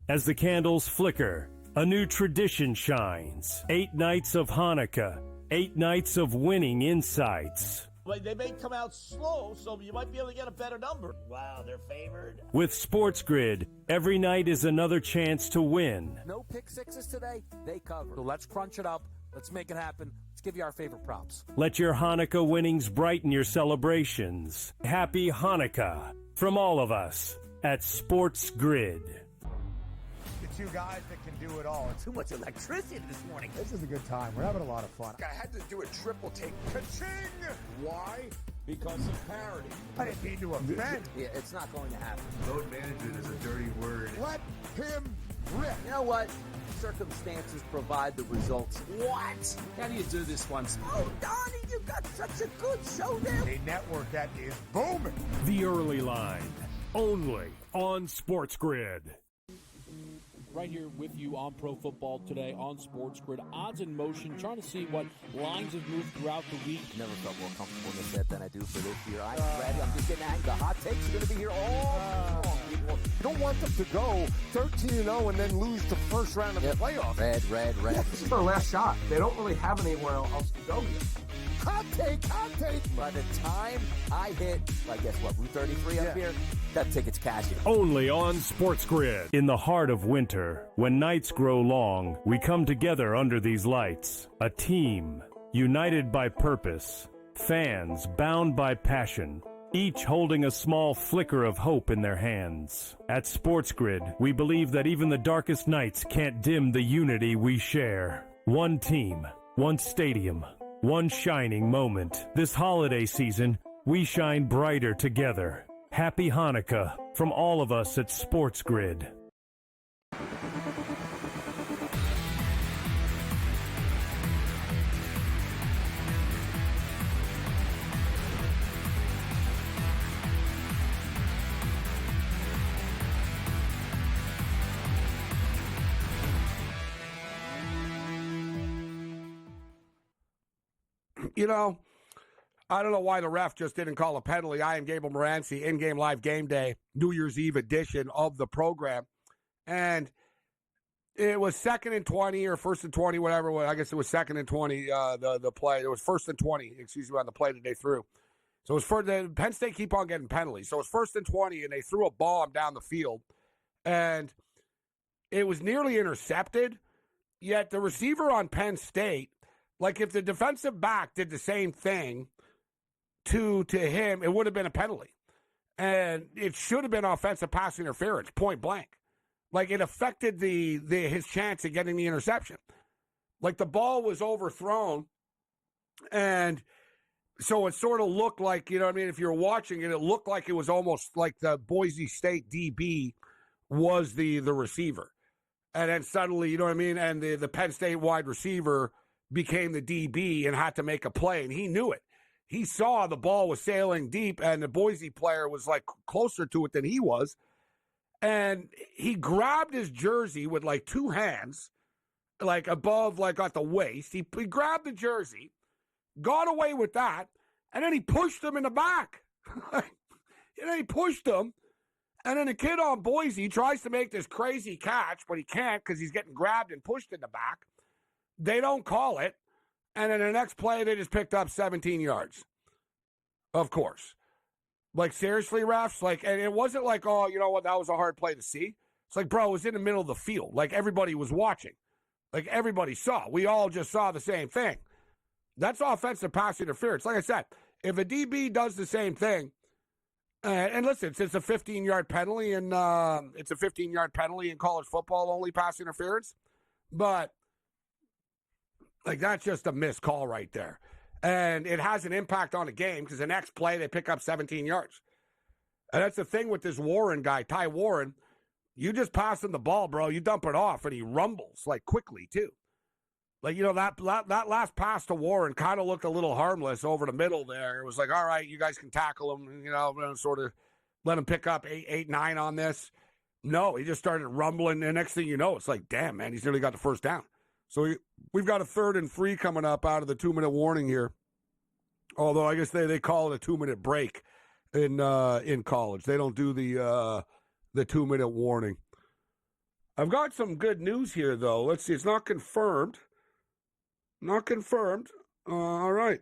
As the candles flicker, a new tradition shines. 8 nights of Hanukkah, 8 nights of winning insights. Like, they may come out slow, so you might be able to get a better number. Wow, they're favored. With SportsGrid, every night is another chance to win. No pick sixes today, they cover. So let's crunch it up. Let's make it happen. Let's give you our favorite props. Let your Hanukkah winnings brighten your celebrations. Happy Hanukkah from all of us at SportsGrid. Two guys that can do it all. Too much electricity this morning. This is a good time. We're having a lot of fun. I had to do a triple take. Ka-ching! Why? Because of parity. I didn't mean to offend. Yeah, it's not going to happen. Load management is a dirty word. Let him rip. You know what? Circumstances provide the results. What? How do you do this once? Oh, Donnie, you got such a good show there. A network that is booming. The Early Line, only on SportsGrid. Right here with you on Pro Football Today on SportsGrid. Odds in motion, trying to see what lines have moved throughout the week. Never felt more comfortable in this bet than I do for this year. I'm ready. I'm just getting angry. The hot takes are going to be here all long. You don't want them to go 13-0 and then lose the first round of the playoffs. Red. Yeah, this is their last shot. They don't really have anywhere else to go yet. Hot take. By the time I hit, I guess what, Route 33 up here, that ticket's cashing. Only on SportsGrid. In the heart of winter, when nights grow long, we come together under these lights. A team, united by purpose. Fans, bound by passion. Each holding a small flicker of hope in their hands. At SportsGrid, we believe that even the darkest nights can't dim the unity we share. One team, one stadium, one shining moment. This holiday season, we shine brighter together. Happy Hanukkah from all of us at SportsGrid. You know, I don't know why the ref just didn't call a penalty. I am Gabriel Morency, in-game live game day, New Year's Eve edition of the program. And it was 2nd and 20 or 1st and 20, whatever. I guess it was 2nd and 20, the play. It was 1st and 20, on the play that they threw. So it was Penn State keep on getting penalties. So it was 1st and 20, and they threw a bomb down the field. And it was nearly intercepted, yet the receiver on Penn State, like if the defensive back did the same thing, to him, it would have been a penalty. And it should have been offensive pass interference, point blank. Like, it affected his chance of getting the interception. Like, the ball was overthrown, and so it sort of looked like, you know what I mean, if you're watching it, it looked like it was almost like the Boise State DB was the receiver. And then suddenly, you know what I mean, and the Penn State wide receiver became the DB and had to make a play, and he knew it. He saw the ball was sailing deep, and the Boise player was, like, closer to it than he was. And he grabbed his jersey with, like, two hands, like, above, like, at the waist. He grabbed the jersey, got away with that, and then he pushed him in the back. He pushed him, and then the kid on Boise tries to make this crazy catch, but he can't because he's getting grabbed and pushed in the back. They don't call it. And then the next play, they just picked up 17 yards. Of course. Like, seriously, refs? Like, and it wasn't like, oh, you know what, that was a hard play to see. It's like, bro, it was in the middle of the field. Like, everybody was watching. Like, everybody saw. We all just saw the same thing. That's offensive pass interference. Like I said, if a DB does the same thing, and listen, it's a 15-yard penalty, and it's a 15-yard penalty in college football, only pass interference. But like, that's just a missed call right there. And it has an impact on the game because the next play, they pick up 17 yards. And that's the thing with this Warren guy, Ty Warren. You just pass him the ball, bro. You dump it off, and he rumbles, like, quickly, too. Like, you know, that last pass to Warren kind of looked a little harmless over the middle there. It was like, all right, you guys can tackle him, you know, sort of let him pick up 8-9 on this. No, he just started rumbling. And next thing you know, it's like, damn, man, he's nearly got the first down. So we've got a 3rd and 3 coming up out of the 2-minute warning here. Although I guess they call it a 2-minute break in college. They don't do the 2-minute warning. I've got some good news here, though. Let's see. It's not confirmed. Not confirmed. All right.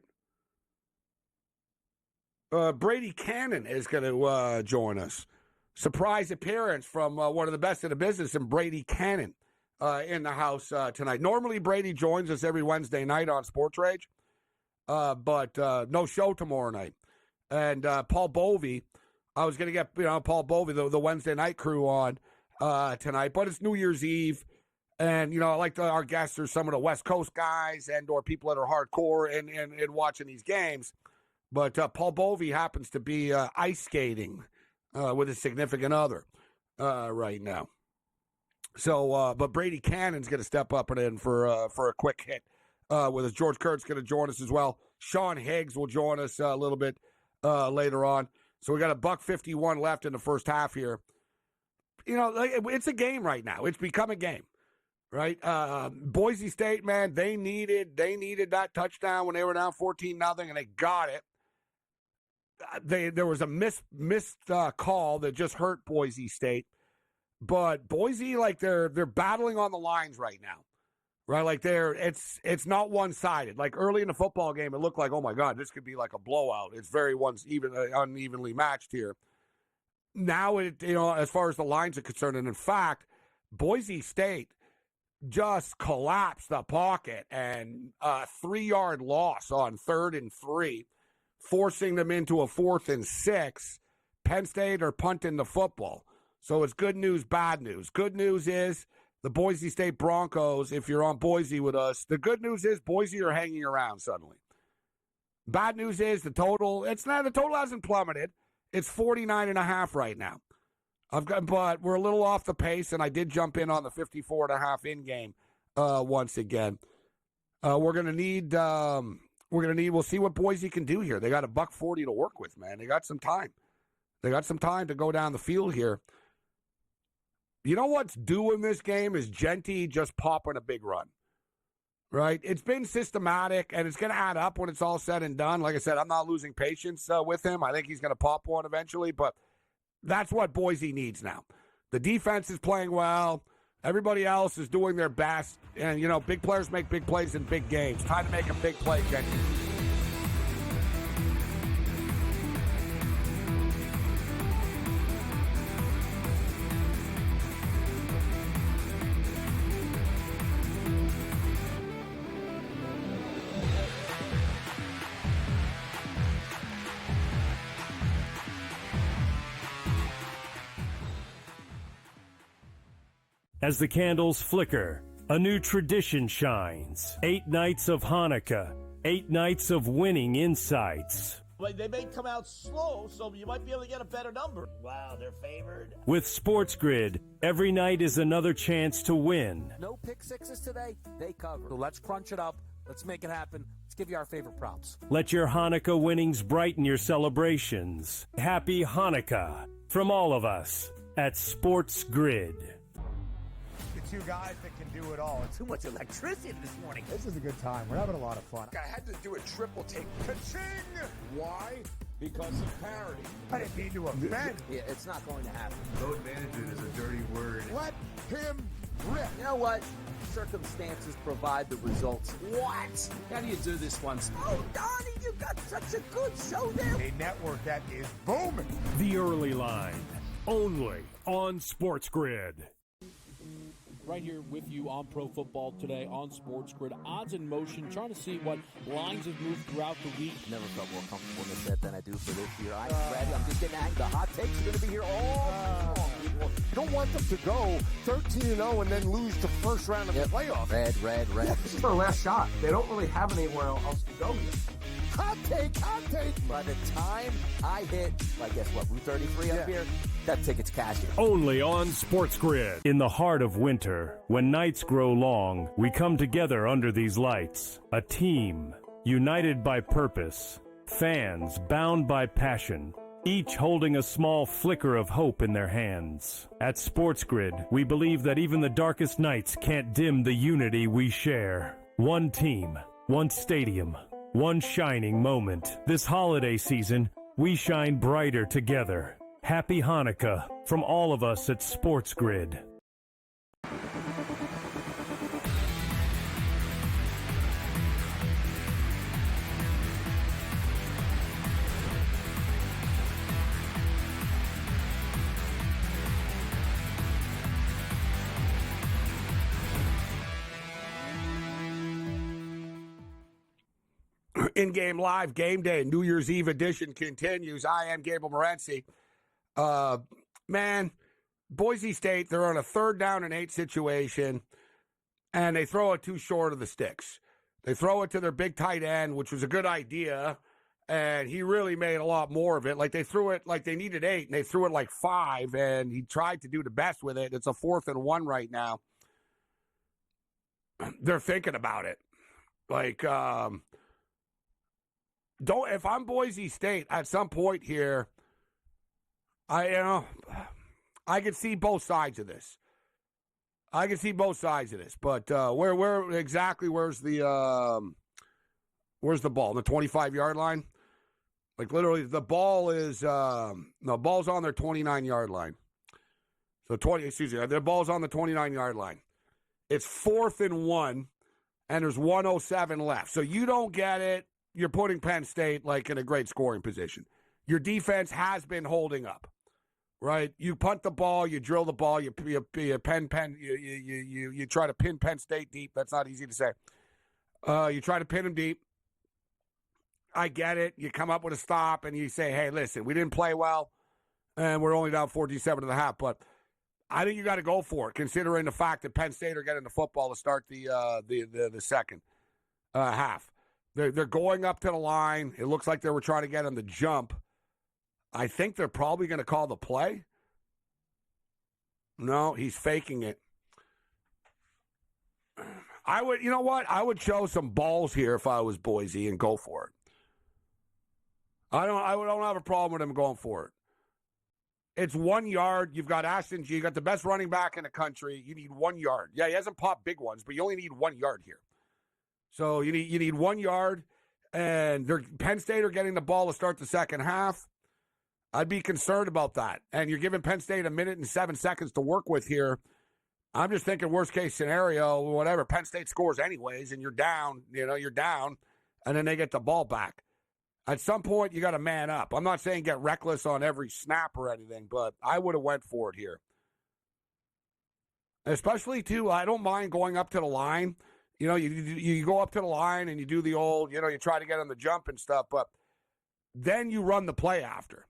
Brady Cannon is going to join us. Surprise appearance from one of the best in the business, and Brady Cannon in the house tonight. Normally, Brady joins us every Wednesday night on Sports Rage, but no show tomorrow night. And Paul Bovey, I was going to get Paul Bovey, the Wednesday night crew on tonight, but it's New Year's Eve. And, you know, I like our guests are some of the West Coast guys and or people that are hardcore and watching these games. But Paul Bovey happens to be ice skating with his significant other right now. So, but Brady Cannon's going to step up and in for a quick hit with us. George Kurt's going to join us as well. Sean Higgs will join us a little bit later on. So we got $1:51 left in the first half here. You know, it's a game right now. It's become a game. Right, Boise State, man, they needed that touchdown when they were down 14-0, and they got it. There was a missed call that just hurt Boise State, but Boise, like they're battling on the lines right now, right? Like it's not one-sided. Like early in the football game, it looked like, oh my God, this could be like a blowout. It's very unevenly matched here. Now as far as the lines are concerned, and in fact, Boise State just collapsed the pocket and a 3-yard loss on 3rd and 3, forcing them into a 4th and 6. Penn State are punting the football. So it's good news, bad news. Good news is the Boise State Broncos, if you're on Boise with us, the good news is Boise are hanging around suddenly. Bad news is the total hasn't plummeted. It's 49.5 right now. But we're a little off the pace, and I did jump in on the 54.5 in game once again. We're gonna need. We'll see what Boise can do here. They got $140 to work with, man. They got some time. They got some time to go down the field here. You know what's doing this game is Genty just popping a big run. Right? It's been systematic, and it's going to add up when it's all said and done. Like I said, I'm not losing patience with him. I think he's going to pop one eventually, but that's what Boise needs now. The defense is playing well. Everybody else is doing their best. And, big players make big plays in big games. Time to make a big play, Genty. As the candles flicker, a new tradition shines. 8 nights of Hanukkah, 8 nights of winning insights. Like, they may come out slow, so you might be able to get a better number. Wow, they're favored. With SportsGrid, every night is another chance to win. No pick sixes today, they cover. So let's crunch it up. Let's make it happen. Let's give you our favorite props. Let your Hanukkah winnings brighten your celebrations. Happy Hanukkah from all of us at SportsGrid. The two guys that can do it all. It's Too much electricity this morning. This is a good time. We're having a lot of fun. I had to do a triple take. Ka-ching! Why? Because of parity. I didn't mean to offend. Yeah, it's not going to happen. Load management is a dirty word. Let him rip. You know what? Circumstances provide the results. What? How do you do this once? Oh, Donnie, you got such a good show there. A network that is booming. The early line, only on SportsGrid. Right here with you on Pro Football Today on SportsGrid. Odds in motion, trying to see what lines have moved throughout the week. Never felt more comfortable in this set than I do for this year. I'm ready. I'm just getting angry. The hot takes are going to be here all You don't want them to go 13-0 and then lose the first round of the playoffs. Red. This is their last shot. They don't really have anywhere else to go here. Hot take. By the time I hit, I guess what, Route 33 up here, that ticket's cashed. Only on SportsGrid. In the heart of winter, when nights grow long, we come together under these lights. A team, united by purpose. Fans, bound by passion. Each holding a small flicker of hope in their hands. At SportsGrid, we believe that even the darkest nights can't dim the unity we share. One team, one stadium, one shining moment. This holiday season, we shine brighter together. Happy Hanukkah from all of us at SportsGrid. In-game live game day, New Year's Eve edition continues. I am Gabriel Morency. Man, Boise State, they're on a 3rd down and 8 situation, and they throw it too short of the sticks. They throw it to their big tight end, which was a good idea, and he really made a lot more of it. Like, they threw it like they needed 8, and they threw it like 5, and he tried to do the best with it. It's a 4th and 1 right now. They're thinking about it. Like, if I'm Boise State at some point here, I could see both sides of this. But where exactly? Where's the ball? The 25-yard line? Like, literally, the ball is ball's on their 29-yard line. So the ball's on the 29-yard line. It's 4th and 1, and there's 1:07 left. So you don't get it. You're putting Penn State like in a great scoring position. Your defense has been holding up, right? You punt the ball, you drill the ball, you try to pin Penn State deep. That's not easy to say. You try to pin them deep. I get it. You come up with a stop and you say, "Hey, listen, we didn't play well, and we're only down 47.5." But I think you got to go for it, considering the fact that Penn State are getting the football to start the second half. They're going up to the line. It looks like they were trying to get him to jump. I think they're probably going to call the play. No, he's faking it. You know what? I would show some balls here if I was Boise and go for it. I don't have a problem with him going for it. It's 1 yard. You've got Ashton G. You got the best running back in the country. You need 1 yard. Yeah, he hasn't popped big ones, but you only need 1 yard here. So you need 1 yard, and Penn State are getting the ball to start the second half. I'd be concerned about that. And you're giving Penn State 1 minute and 7 seconds to work with here. I'm just thinking worst case scenario, whatever. Penn State scores anyways, and you're down, and then they get the ball back. At some point, you got to man up. I'm not saying get reckless on every snap or anything, but I would have went for it here. Especially, too, I don't mind going up to the line. You go up to the line and you do the old, you try to get on the jump and stuff, but then you run the play after.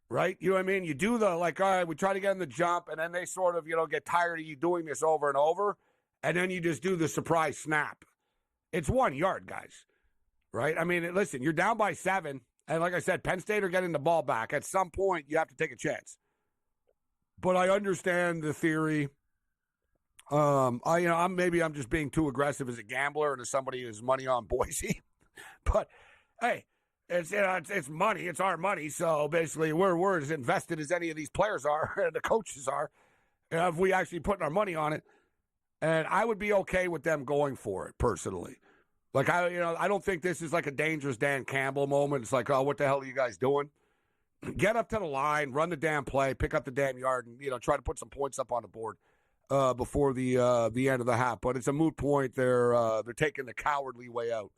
right? You know what I mean? You do the, like, all right, we try to get in the jump, and then they sort of, get tired of you doing this over and over, and then you just do the surprise snap. It's 1 yard, guys, right? I mean, listen, you're down by 7, and like I said, Penn State are getting the ball back. At some point, you have to take a chance. But I understand the theory. I'm just being too aggressive as a gambler and as somebody who's money on Boise. But hey, it's money. It's our money. So basically, we're as invested as any of these players are and the coaches are. If we actually put our money on it, and I would be okay with them going for it personally. Like I don't think this is like a dangerous Dan Campbell moment. It's like, oh, what the hell are you guys doing? Get up to the line, run the damn play, pick up the damn yard, and try to put some points up on the board before the end of the half. But it's a moot point. They're taking the cowardly way out.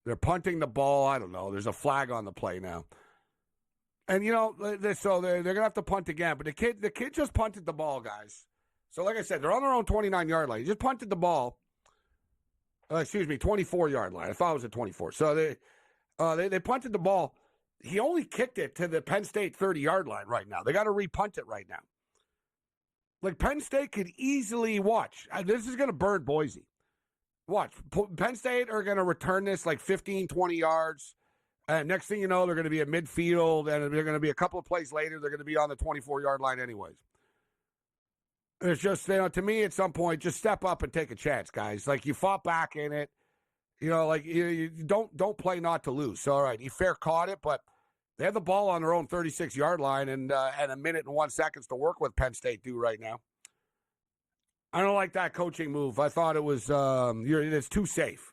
They're punting the ball. I don't know. There's a flag on the play now, and so they're gonna have to punt again. But the kid just punted the ball, guys. So like I said, they're on their own 29-yard line. He just punted the ball. 24-yard line. I thought it was at 24. So they punted the ball. He only kicked it to the Penn State 30-yard line right now. They got to repunt it right now. Like, Penn State could easily watch. This is going to burn Boise. Watch. Penn State are going to return this like 15, 20 yards. And next thing you know, they're going to be at midfield. And they're going to be a couple of plays later. They're going to be on the 24-yard line anyways. It's just, to me, at some point, just step up and take a chance, guys. Like, you fought back in it. You don't play not to lose. So, all right, he fair caught it, but they have the ball on their own 36-yard line and a minute and 1 second to work with. Penn State do right now. I don't like that coaching move. I thought it was it's too safe.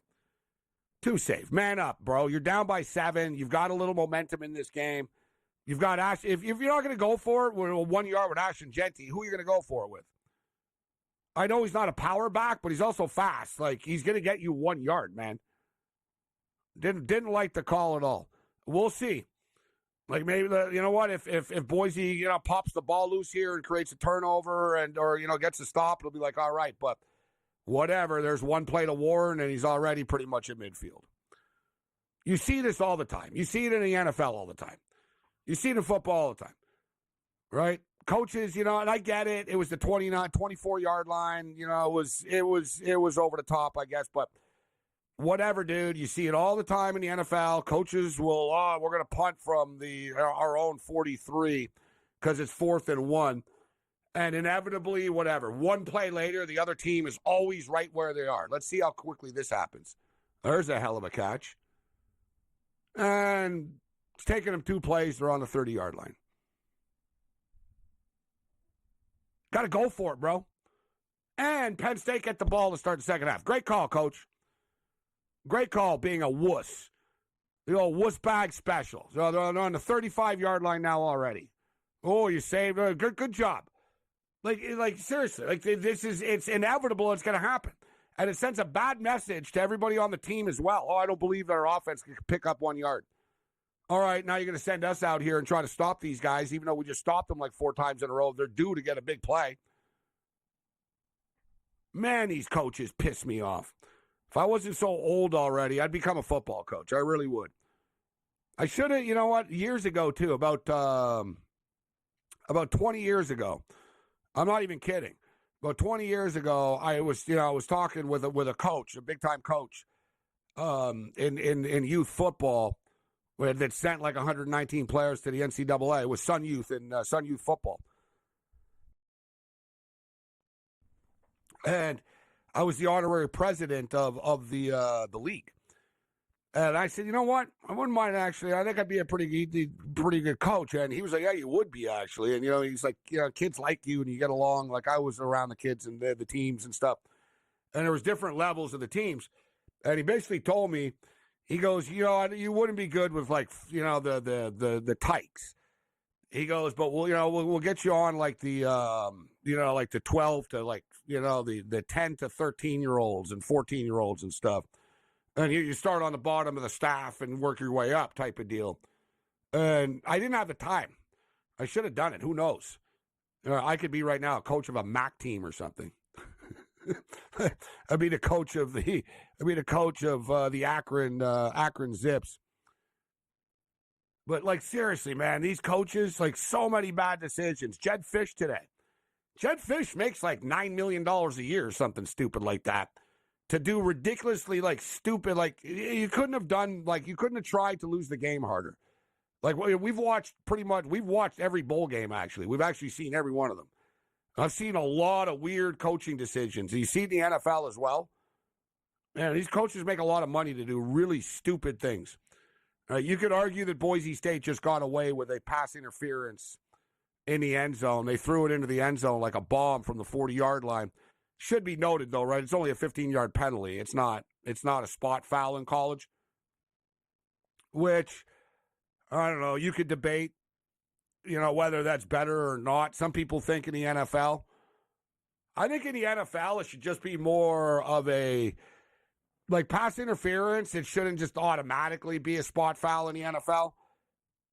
Too safe. Man up, bro. You're down by 7. You've got a little momentum in this game. You've got Ash. If you're not going to go for it with 1 yard with Ashton Genty, who are you going to go for it with? I know he's not a power back, but he's also fast. Like, he's going to get you 1 yard, man. Didn't like the call at all. We'll see. Like, maybe if Boise pops the ball loose here and creates a turnover or gets a stop, it'll be like, all right, but whatever. There's one play to Warren and he's already pretty much at midfield. You see this all the time. You see it in the NFL all the time. You see it in football all the time, right? Coaches, and I get it. It was the 24-yard line. It was over the top, I guess, but whatever, dude. You see it all the time in the NFL. Coaches will, we're going to punt from our own 43 because it's 4th and 1. And inevitably, whatever. One play later, the other team is always right where they are. Let's see how quickly this happens. There's a hell of a catch. And it's taking them 2 plays. They're on the 30-yard line. Got to go for it, bro. And Penn State get the ball to start the second half. Great call, Coach. Great call being a wuss. Wuss bag special. So they're on the 35-yard line now already. Oh, you saved. Good job. Like seriously. Like, it's inevitable it's going to happen. And it sends a bad message to everybody on the team as well. Oh, I don't believe their offense can pick up 1 yard. All right, now you're going to send us out here and try to stop these guys, even though we just stopped them like 4 times in a row. They're due to get a big play. Man, these coaches piss me off. If I wasn't so old already, I'd become a football coach. I really would. I should have, years ago, too, about 20 years ago. I'm not even kidding. About 20 years ago, I was talking with a coach, a big-time coach in youth football, that sent like 119 players to the NCAA. It was Sun Youth and Sun Youth football. And I was the honorary president of the league. And I said, you know what? I wouldn't mind, actually. I think I'd be a pretty good coach. And he was like, yeah, you would be, actually. And, he's like, kids like you and you get along. Like, I was around the kids and the teams and stuff. And there was different levels of the teams. And he basically told me, he goes, you wouldn't be good with the tykes. He goes, but we'll get you on like the like the 12 to the 10 to 13-year-olds and 14-year-olds and stuff. And you start on the bottom of the staff and work your way up type of deal. And I didn't have the time. I should have done it. Who knows? I could be right now a coach of a MAC team or something. I'd be the coach of the Akron Zips. But, like, seriously, man, these coaches, like, so many bad decisions. Jed Fish today. Jed Fish makes like $9 million a year or something stupid like that. To do ridiculously, like, stupid, like, you couldn't have tried to lose the game harder. Like, we've watched every bowl game, actually. We've actually seen every one of them. I've seen a lot of weird coaching decisions. You see the NFL as well. Man, these coaches make a lot of money to do really stupid things. You could argue that Boise State just got away with a pass interference in the end zone. They threw it into the end zone like a bomb from the 40-yard line. Should be noted, though, right? It's only a 15-yard penalty. It's not a spot foul in college, which, I don't know, you could debate, whether that's better or not. Some people think in the NFL. I think in the NFL, it should just be more of a, like, pass interference. It shouldn't just automatically be a spot foul in the NFL.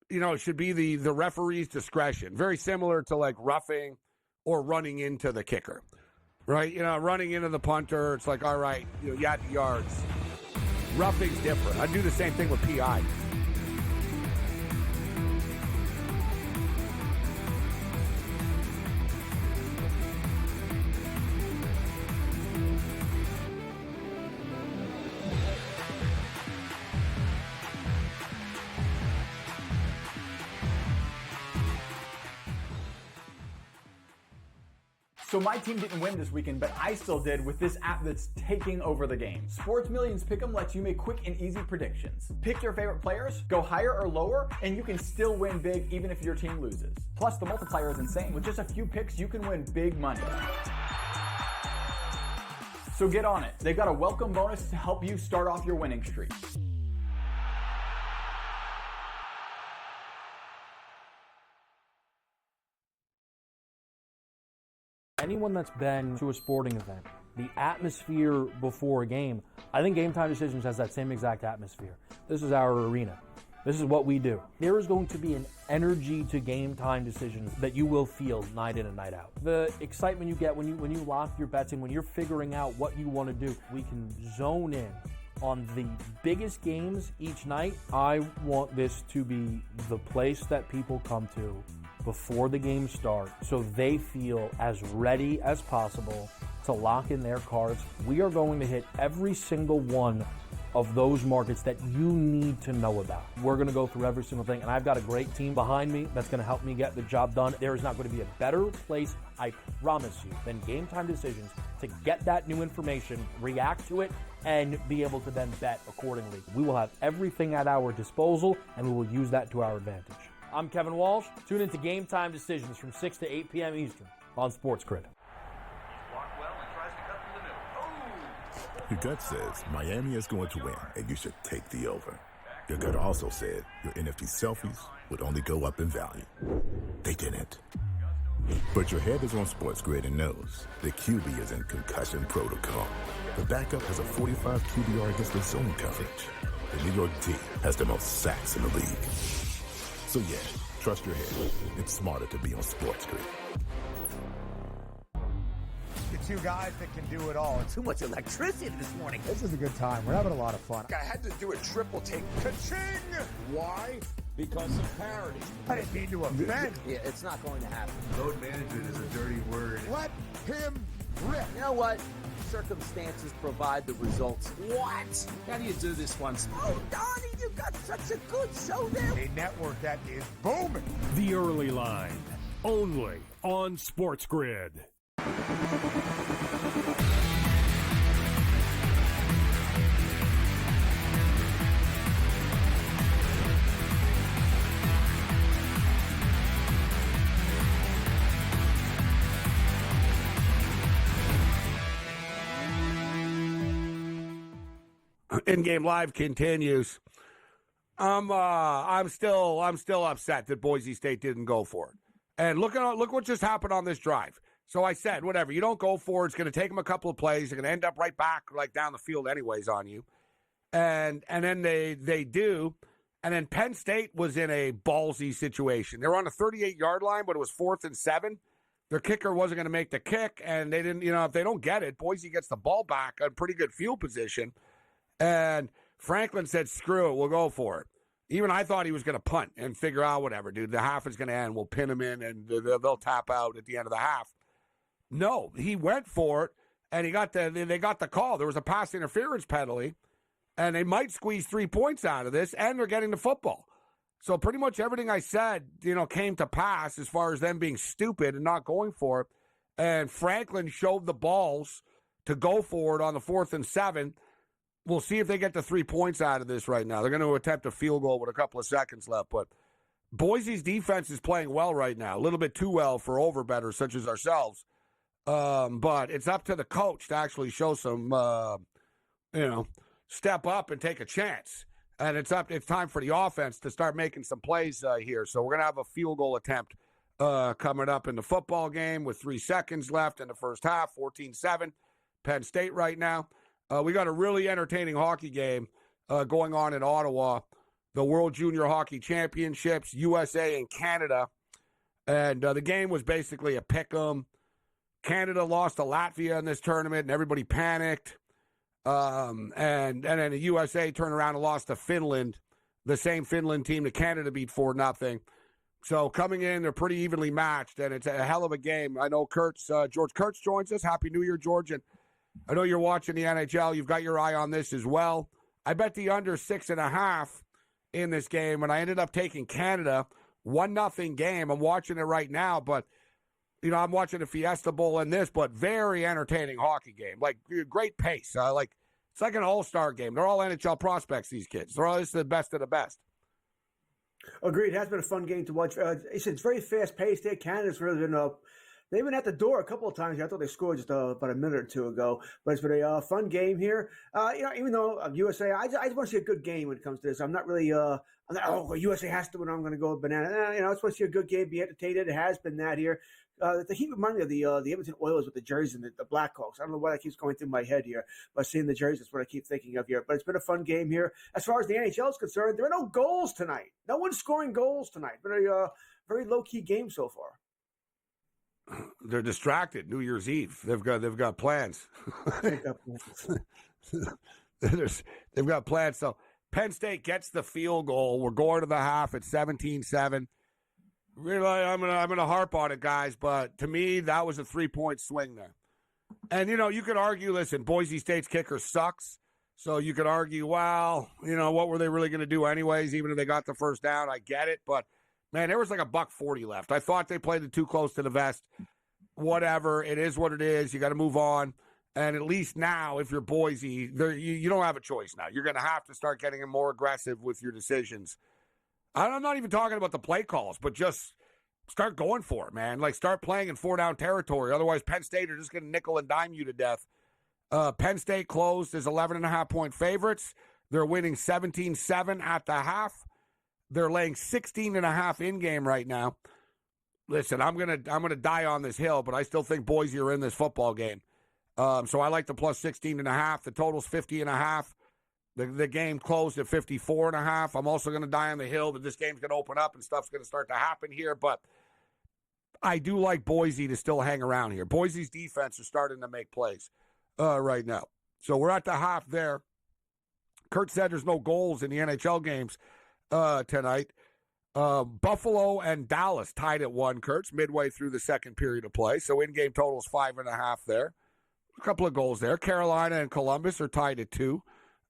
It should be the referee's discretion. Very similar to, like, roughing or running into the kicker, right? Running into the punter, it's like, all right, you had the yards. Roughing's different. I do the same thing with PI. So my team didn't win this weekend, but I still did with this app that's taking over the game. Sports Millions Pick'em lets you make quick and easy predictions. Pick your favorite players, go higher or lower, and you can still win big even if your team loses. Plus, the multiplier is insane. With just a few picks, you can win big money. So get on it. They've got a welcome bonus to help you start off your winning streak. Anyone that's been to a sporting event, the atmosphere before a game, I think Game Time Decisions has that same exact atmosphere. This is our arena. This is what we do. There is going to be an energy to Game Time Decisions that you will feel night in and night out. The excitement you get when you lock your bets in, when you're figuring out what you want to do, we can zone in on the biggest games each night. I want this to be the place that people come to before the game starts so they feel as ready as possible to lock in their cards. We are going to hit every single one of those markets that you need to know about. We're going to go through every single thing, and I've got a great team behind me that's going to help me get the job done. There is not going to be a better place, I promise you, than Game Time Decisions to get that new information, react to it, and be able to then bet accordingly. We will have everything at our disposal, and we will use that to our advantage. I'm Kevin Walsh. Tune into Game Time Decisions from 6 to 8 p.m. Eastern on SportsGrid. Your gut says Miami is going to win, and you should take the over. Your gut also said your NFT selfies would only go up in value. They didn't. But your head is on SportsGrid and knows the QB is in concussion protocol. The backup has a 45 QBR against the zone coverage. The New York D has the most sacks in the league. So yeah, trust your head. It's smarter to be on SportsGrid. The two guys that can do it all. Too much electricity this morning. This is a good time. We're having a lot of fun. I had to do a triple take. Ka-ching! Why? Because of parity. I didn't mean to offend. Yeah, it's not going to happen. Load management is a dirty word. Let him rip. You know what? Circumstances provide the results. What? How do you do this once? Oh, Donnie, you got such a good show there. A network that is booming. The Early Line, only on SportsGrid. In-game live continues. I'm still upset that Boise State didn't go for it. And look what just happened on this drive. So I said, whatever, you don't go for it, it's going to take them a couple of plays. They're going to end up right back like down the field anyways on you. And then they do. And then Penn State was in a ballsy situation. They were on the 38-yard line, but it was 4th and 7. Their kicker wasn't going to make the kick, and they didn't, if they don't get it, Boise gets the ball back in pretty good field position. And Franklin said, screw it, we'll go for it. Even I thought he was going to punt and figure out whatever, dude. The half is going to end. We'll pin him in, and they'll tap out at the end of the half. No, he went for it, and they got the call. There was a pass interference penalty, and they might squeeze 3 points out of this, and they're getting the football. So pretty much everything I said, came to pass as far as them being stupid and not going for it. And Franklin showed the balls to go for it on the 4th and 7. We'll see if they get the 3 points out of this right now. They're going to attempt a field goal with a couple of seconds left. But Boise's defense is playing well right now, a little bit too well for overbettors such as ourselves. But it's up to the coach to actually show some, step up and take a chance. And it's time for the offense to start making some plays here. So we're going to have a field goal attempt coming up in the football game with 3 seconds left in the first half, 14-7, Penn State right now. We got a really entertaining hockey game going on in Ottawa, the World Junior Hockey Championships, USA and Canada. And the game was basically a pick-em. Canada lost to Latvia in this tournament, and everybody panicked. And then the USA turned around and lost to Finland, the same Finland team that Canada beat 4-0. So coming in, they're pretty evenly matched, and it's a hell of a game. I know George Kurtz joins us. Happy New Year, George. And I know you're watching the NHL. You've got your eye on this as well. I bet the under 6.5 in this game, and I ended up taking Canada. 1-0 game. I'm watching it right now, but, I'm watching the Fiesta Bowl in this, but very entertaining hockey game. Like, great pace. It's like an all-star game. They're all NHL prospects, these kids. They're all just the best of the best. Agreed. It has been a fun game to watch. It's very fast-paced there. Canada's really been they've been at the door a couple of times. I thought they scored just about a minute or two ago, but it's been a fun game here. Even though USA, I just want to see a good game when it comes to this. I'm not really, USA has to win. I'm going to go banana. I just want to see a good game, be entertained. It has been that here. The Heat remind me of the Edmonton Oilers with the jerseys and the Blackhawks. I don't know why that keeps going through my head here, but seeing the jerseys is what I keep thinking of here. But it's been a fun game here. As far as the NHL is concerned, there are no goals tonight. No one's scoring goals tonight. It's been a very low-key game so far. They're distracted. New Year's Eve. They've got plans. They've got plans. So Penn State gets the field goal. We're going to the half at 17-7. Really, I'm gonna harp on it, guys, but to me, that was a 3-point swing there. And, you could argue, listen, Boise State's kicker sucks, so you could argue, well, what were they really going to do anyways, even if they got the first down? I get it, but, man, there was like $1.40 left. I thought they played it too close to the vest. Whatever, it is what it is. You got to move on. And at least now, if you're Boise, you don't have a choice now. You're going to have to start getting more aggressive with your decisions. I'm not even talking about the play calls, but just start going for it, man. Like, start playing in 4-down territory. Otherwise, Penn State are just going to nickel and dime you to death. Penn State closed as 11.5-point favorites. They're winning 17-7 at the half. They're laying 16.5 in game right now. Listen, I'm gonna die on this hill, but I still think Boise are in this football game. So I like the plus 16.5. The total's 50.5. The game closed at 54.5. I'm also going to die on the hill that this game's going to open up and stuff's going to start to happen here. But I do like Boise to still hang around here. Boise's defense is starting to make plays right now. So we're at the half there. Kurt said there's no goals in the NHL games tonight. Buffalo and Dallas tied at 1, Kurtz, midway through the second period of play. So in-game total is 5.5 there. A couple of goals there. Carolina and Columbus are tied at 2.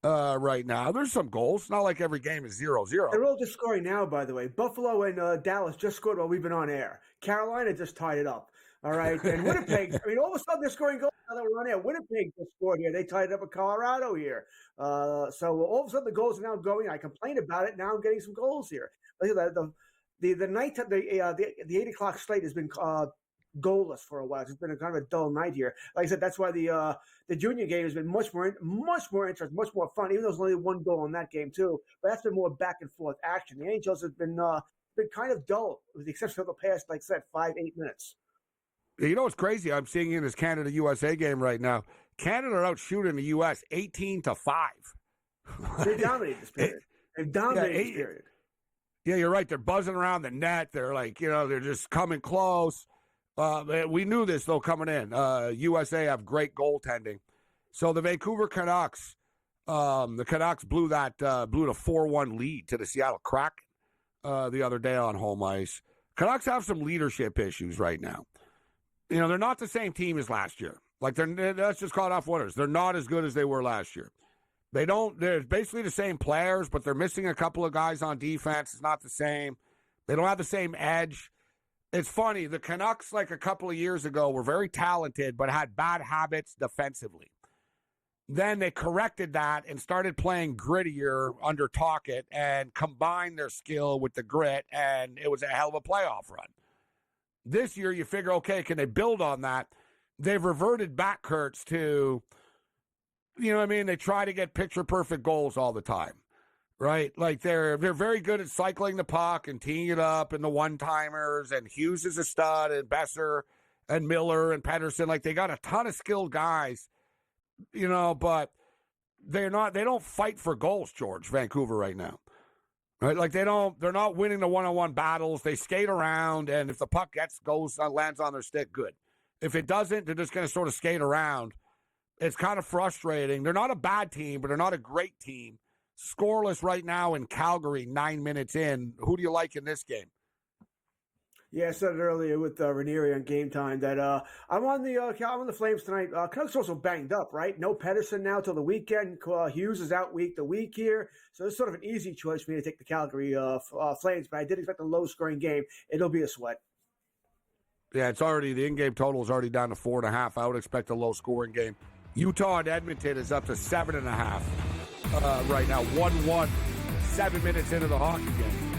Right now. There's some goals. It's not like every game is 0-0. They're all just scoring now, by the way. Buffalo and Dallas just scored while we've been on air. Carolina just tied it up. All right. And Winnipeg, all of a sudden they're scoring goals now that we're on air. Winnipeg just scored here. They tied it up with Colorado here. So all of a sudden the goals are now going. I complained about it. Now I'm getting some goals here. The night, the 8 o'clock slate has been goalless for a while. It's been a kind of a dull night here. Like I said, that's why the junior game has been much more interesting, much more fun. Even though there's only 1 goal in that game too, but that's been more back and forth action. The Angels have been kind of dull, with the exception of the past, like I said, 5-8 minutes. You know what's crazy? I'm seeing in this Canada USA game right now. Canada are out shooting the U.S. 18-5. They dominated this period. They've dominated this period. Yeah, you're right. They're buzzing around the net. They're like, they're just coming close. We knew this, though, coming in. USA have great goaltending. So the Vancouver Canucks The Canucks blew the 4-1 lead to the Seattle Kraken the other day on home ice. Canucks have some leadership issues right now. You know, they're not the same team as last year. Like, that's just caught off winners. They're not as good as they were last year. They're basically the same players, but they're missing a couple of guys on defense. It's not the same. They don't have the same edge. It's funny. The Canucks, like a couple of years ago, were very talented, but had bad habits defensively. Then they corrected that and started playing grittier under Tocchet and combined their skill with the grit, and it was a hell of a playoff run. This year, you figure, okay, can they build on that? They've reverted back, Kurtz, to, you know what I mean? They try to get picture-perfect goals all the time, right? Like, they're very good at cycling the puck and teeing it up and the one-timers, and Hughes is a stud, and Besser and Miller and Pedersen. Like, they got a ton of skilled guys, you know, but they don't fight for goals, George, Vancouver right now. Right? Like, they're not winning the one-on-one battles. They skate around, and if the puck lands on their stick, good. If it doesn't, they're just going to sort of skate around. It's kind of frustrating. They're not a bad team, but they're not a great team. Scoreless right now in Calgary, 9 minutes in. Who do you like in this game? Yeah, I said it earlier with Ranieri on Game Time that I'm on the Flames tonight. Canucks also banged up, right? No Pedersen now till the weekend. Hughes is out the week here, so it's sort of an easy choice for me to take the Calgary Flames. But I did expect a low-scoring game. It'll be a sweat. Yeah, the in-game total is already down to 4.5. I would expect a low-scoring game. Utah and Edmonton is up to 7.5 right now. 1-1, 7 minutes into the hockey game.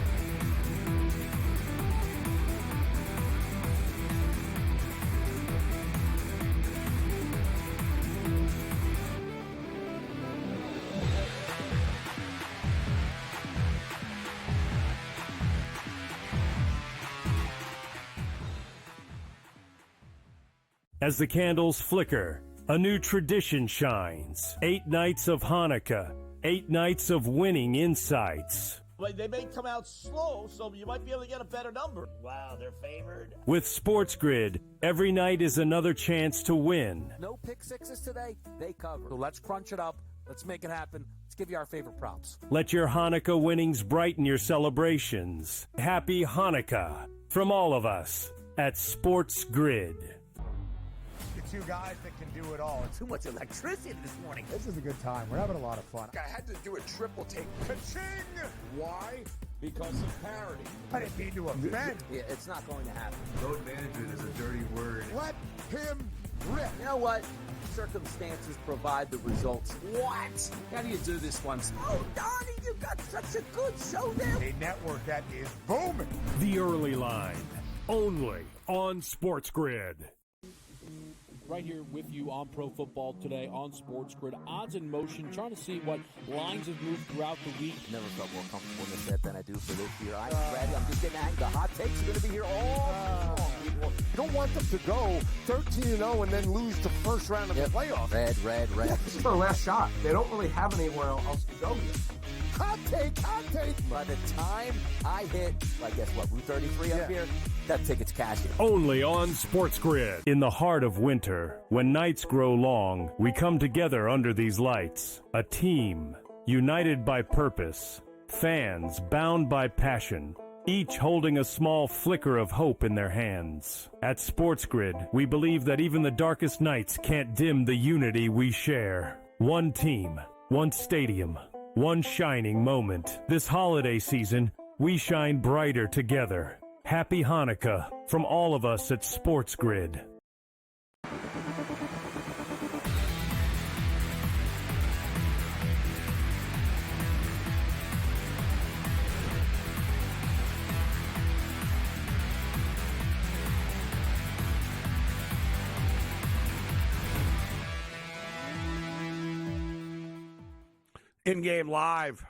As the candles flicker, a new tradition shines. 8 nights of Hanukkah, 8 nights of winning insights. Well, they may come out slow, so you might be able to get a better number. Wow, they're favored. With SportsGrid, every night is another chance to win. No pick sixes today. They cover. So let's crunch it up. Let's make it happen. Let's give you our favorite props. Let your Hanukkah winnings brighten your celebrations. Happy Hanukkah from all of us at SportsGrid. Two guys that can do it all. Too much electricity this morning. This is a good time. We're having a lot of fun. I had to do a triple take. Ka-ching! Why? Because of parity. I didn't mean to offend. Yeah, it's not going to happen. Load management is a dirty word. Let him rip. You know what? Circumstances provide the results. What? How do you do this once? Oh, Donnie, you got such a good show there. A network that is booming. The Early Line, only on SportsGrid. Right here with you on Pro Football Today on SportsGrid. Odds in motion, trying to see what lines have moved throughout the week. Never felt more comfortable in this bet than I do for this year. I'm ready. I'm just getting angry. The hot takes are going to be here all long. You don't want them to go 13-0 and then lose the first round of the playoffs. Red. This is their last shot. They don't really have anywhere else to go yet. Hot take. By the time I hit, I guess what, Route 33 up here, that ticket's cashing. Only on SportsGrid. In the heart of winter, when nights grow long, we come together under these lights. A team, united by purpose. Fans bound by passion. Each holding a small flicker of hope in their hands. At SportsGrid, we believe that even the darkest nights can't dim the unity we share. One team, one stadium, one shining moment. This holiday season, we shine brighter together. Happy Hanukkah from all of us at SportsGrid. In-game live,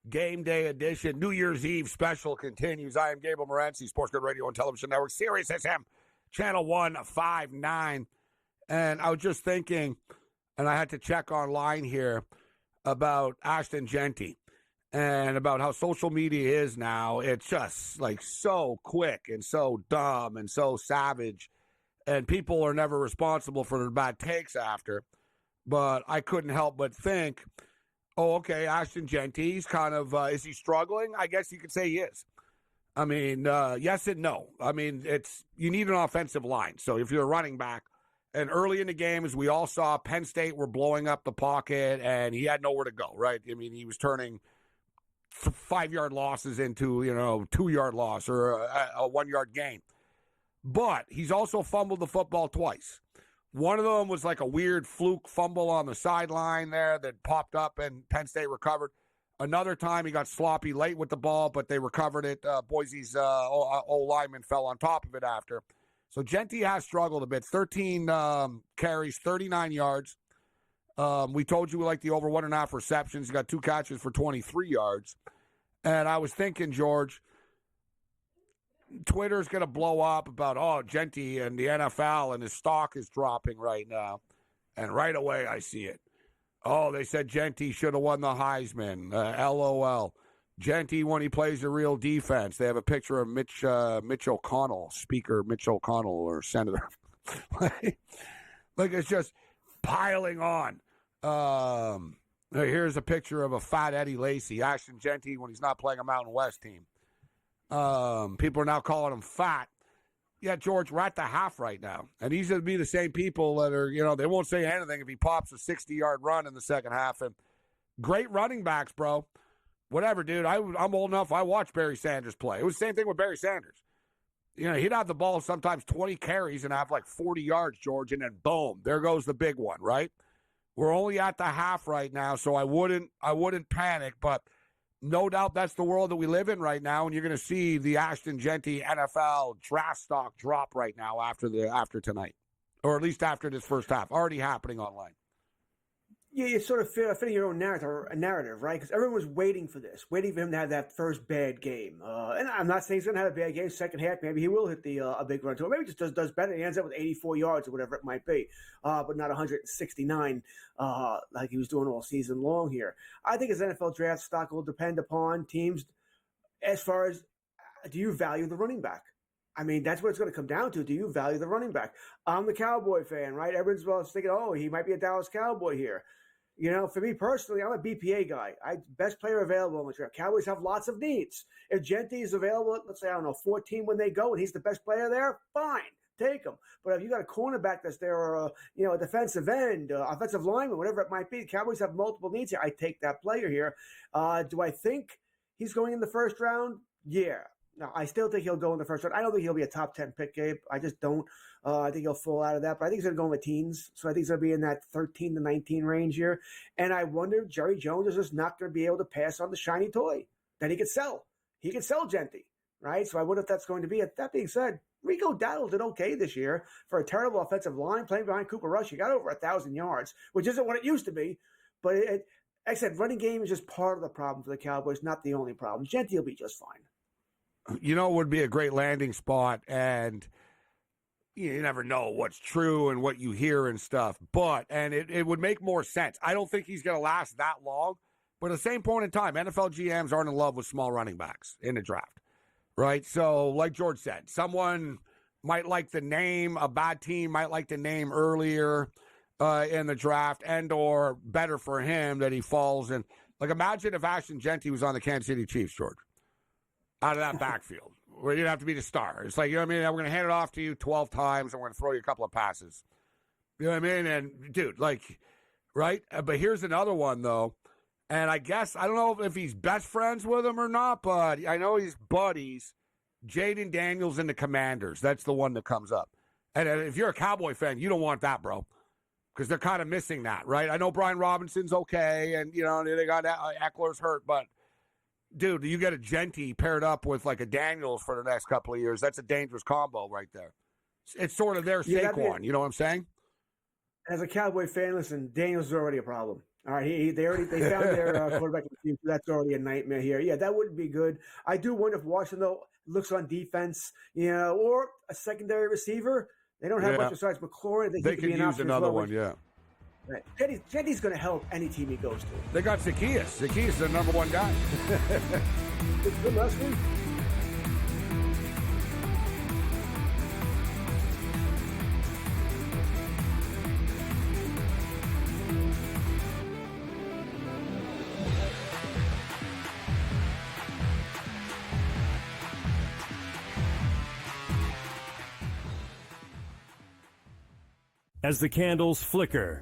Game Day edition, New Year's Eve special continues. I am Gabriel Morency, SportsGrid Radio and Television Network, Sirius XM, Channel 159. And I was just thinking, and I had to check online here about Ashton Genty and about how social media is now. It's just like so quick and so dumb and so savage. And people are never responsible for their bad takes after. But I couldn't help but think, Oh, okay, Ashton Genty. He's kind of, is he struggling? I guess you could say he is. I mean, yes and no. I mean, you need an offensive line. So if you're a running back, and early in the game, as we all saw, Penn State were blowing up the pocket, and he had nowhere to go, right? I mean, he was turning 5-yard losses into, 2-yard loss or a 1-yard gain. But he's also fumbled the football twice. One of them was like a weird fluke fumble on the sideline there that popped up and Penn State recovered. Another time he got sloppy late with the ball, but they recovered it. Boise's O-lineman fell on top of it after. So Genty has struggled a bit. 13 carries, 39 yards. We told you we like the over 1.5 receptions. He got 2 catches for 23 yards. And I was thinking, George, Twitter's going to blow up about, Genty and the NFL and his stock is dropping right now. And right away I see it. Oh, they said Genty should have won the Heisman. LOL. Genty when he plays a real defense. They have a picture of Mitch O'Connell, Speaker Mitch O'Connell or Senator. Like it's just piling on. Here's a picture of a fat Eddie Lacy. Ashton Genty when he's not playing a Mountain West team. People are now calling him fat. Yeah, George, we're at the half right now. And these will be the same people that are, they won't say anything if he pops a 60-yard run in the second half. And great running backs, bro. Whatever, dude. I'm old enough. I watched Barry Sanders play. It was the same thing with Barry Sanders. He'd have the ball sometimes 20 carries and have like 40 yards, George, and then boom, there goes the big one, right? We're only at the half right now, so I wouldn't panic, but no doubt that's the world that we live in right now, and you're going to see the Ashton Genty NFL draft stock drop right now after tonight, or at least after this first half. Already happening online. Yeah, you sort of fitting your own narrative, right? Because everyone was waiting for this, waiting for him to have that first bad game. And I'm not saying he's going to have a bad game. Second half, maybe he will hit a big run to it. Maybe he just does better. He ends up with 84 yards or whatever it might be, but not 169 like he was doing all season long here. I think his NFL draft stock will depend upon teams as far as, do you value the running back? I mean, that's what it's going to come down to. Do you value the running back? I'm the Cowboy fan, right? Everyone's thinking, he might be a Dallas Cowboy here. For me personally, I'm a BPA guy. Best player available in the draft. Cowboys have lots of needs. If Genty is available, let's say, 14 when they go, and he's the best player there, fine, take him. But if you got a cornerback that's there, or a defensive end, offensive lineman, whatever it might be, the Cowboys have multiple needs here. I take that player here. Do I think he's going in the first round? Yeah. No, I still think he'll go in the first round. I don't think he'll be a top 10 pick, Gabe. I just don't. I think he'll fall out of that. But I think he's going to go in the teens. So I think he's going to be in that 13 to 19 range here. And I wonder if Jerry Jones is just not going to be able to pass on the shiny toy that he could sell. He could sell Genty, right? So I wonder if that's going to be it. That being said, Rico Dowdle did okay this year for a terrible offensive line playing behind Cooper Rush. He got over 1,000 yards, which isn't what it used to be. But like I said, running game is just part of the problem for the Cowboys, not the only problem. Genty will be just fine. It would be a great landing spot, and you never know what's true and what you hear and stuff, and it would make more sense. I don't think he's going to last that long, but at the same point in time, NFL GMs aren't in love with small running backs in the draft, right? So like George said, someone might like the name, a bad team might like the name earlier in the draft, and or better for him that he falls in. Like imagine if Ashton Genty was on the Kansas City Chiefs, George. Out of that backfield, where you'd have to be the star. It's like, we're going to hand it off to you 12 times, and we're going to throw you a couple of passes. You know what I mean? And, dude, right? But here's another one, though. And I guess, I don't know if he's best friends with him or not, but I know he's buddies. Jaden Daniels and the Commanders. That's the one that comes up. And if you're a Cowboy fan, you don't want that, bro. Because they're kind of missing that, right? I know Brian Robinson's okay, and, they got Eckler's hurt, but dude, you get a Genty paired up with like a Daniels for the next couple of years. That's a dangerous combo right there. It's sort of their Saquon. You know what I'm saying? As a Cowboy fan, listen, Daniels is already a problem. All right, they found their quarterback in the team. So that's already a nightmare here. Yeah, that wouldn't be good. I do wonder if Washington though looks on defense, or a secondary receiver. They don't have much besides McLaurin. They could use another one. Yeah. Right. Genty's going to help any team he goes to. They got Zacchaeus. Zacchaeus is the number one guy. Good last week. as the candles flicker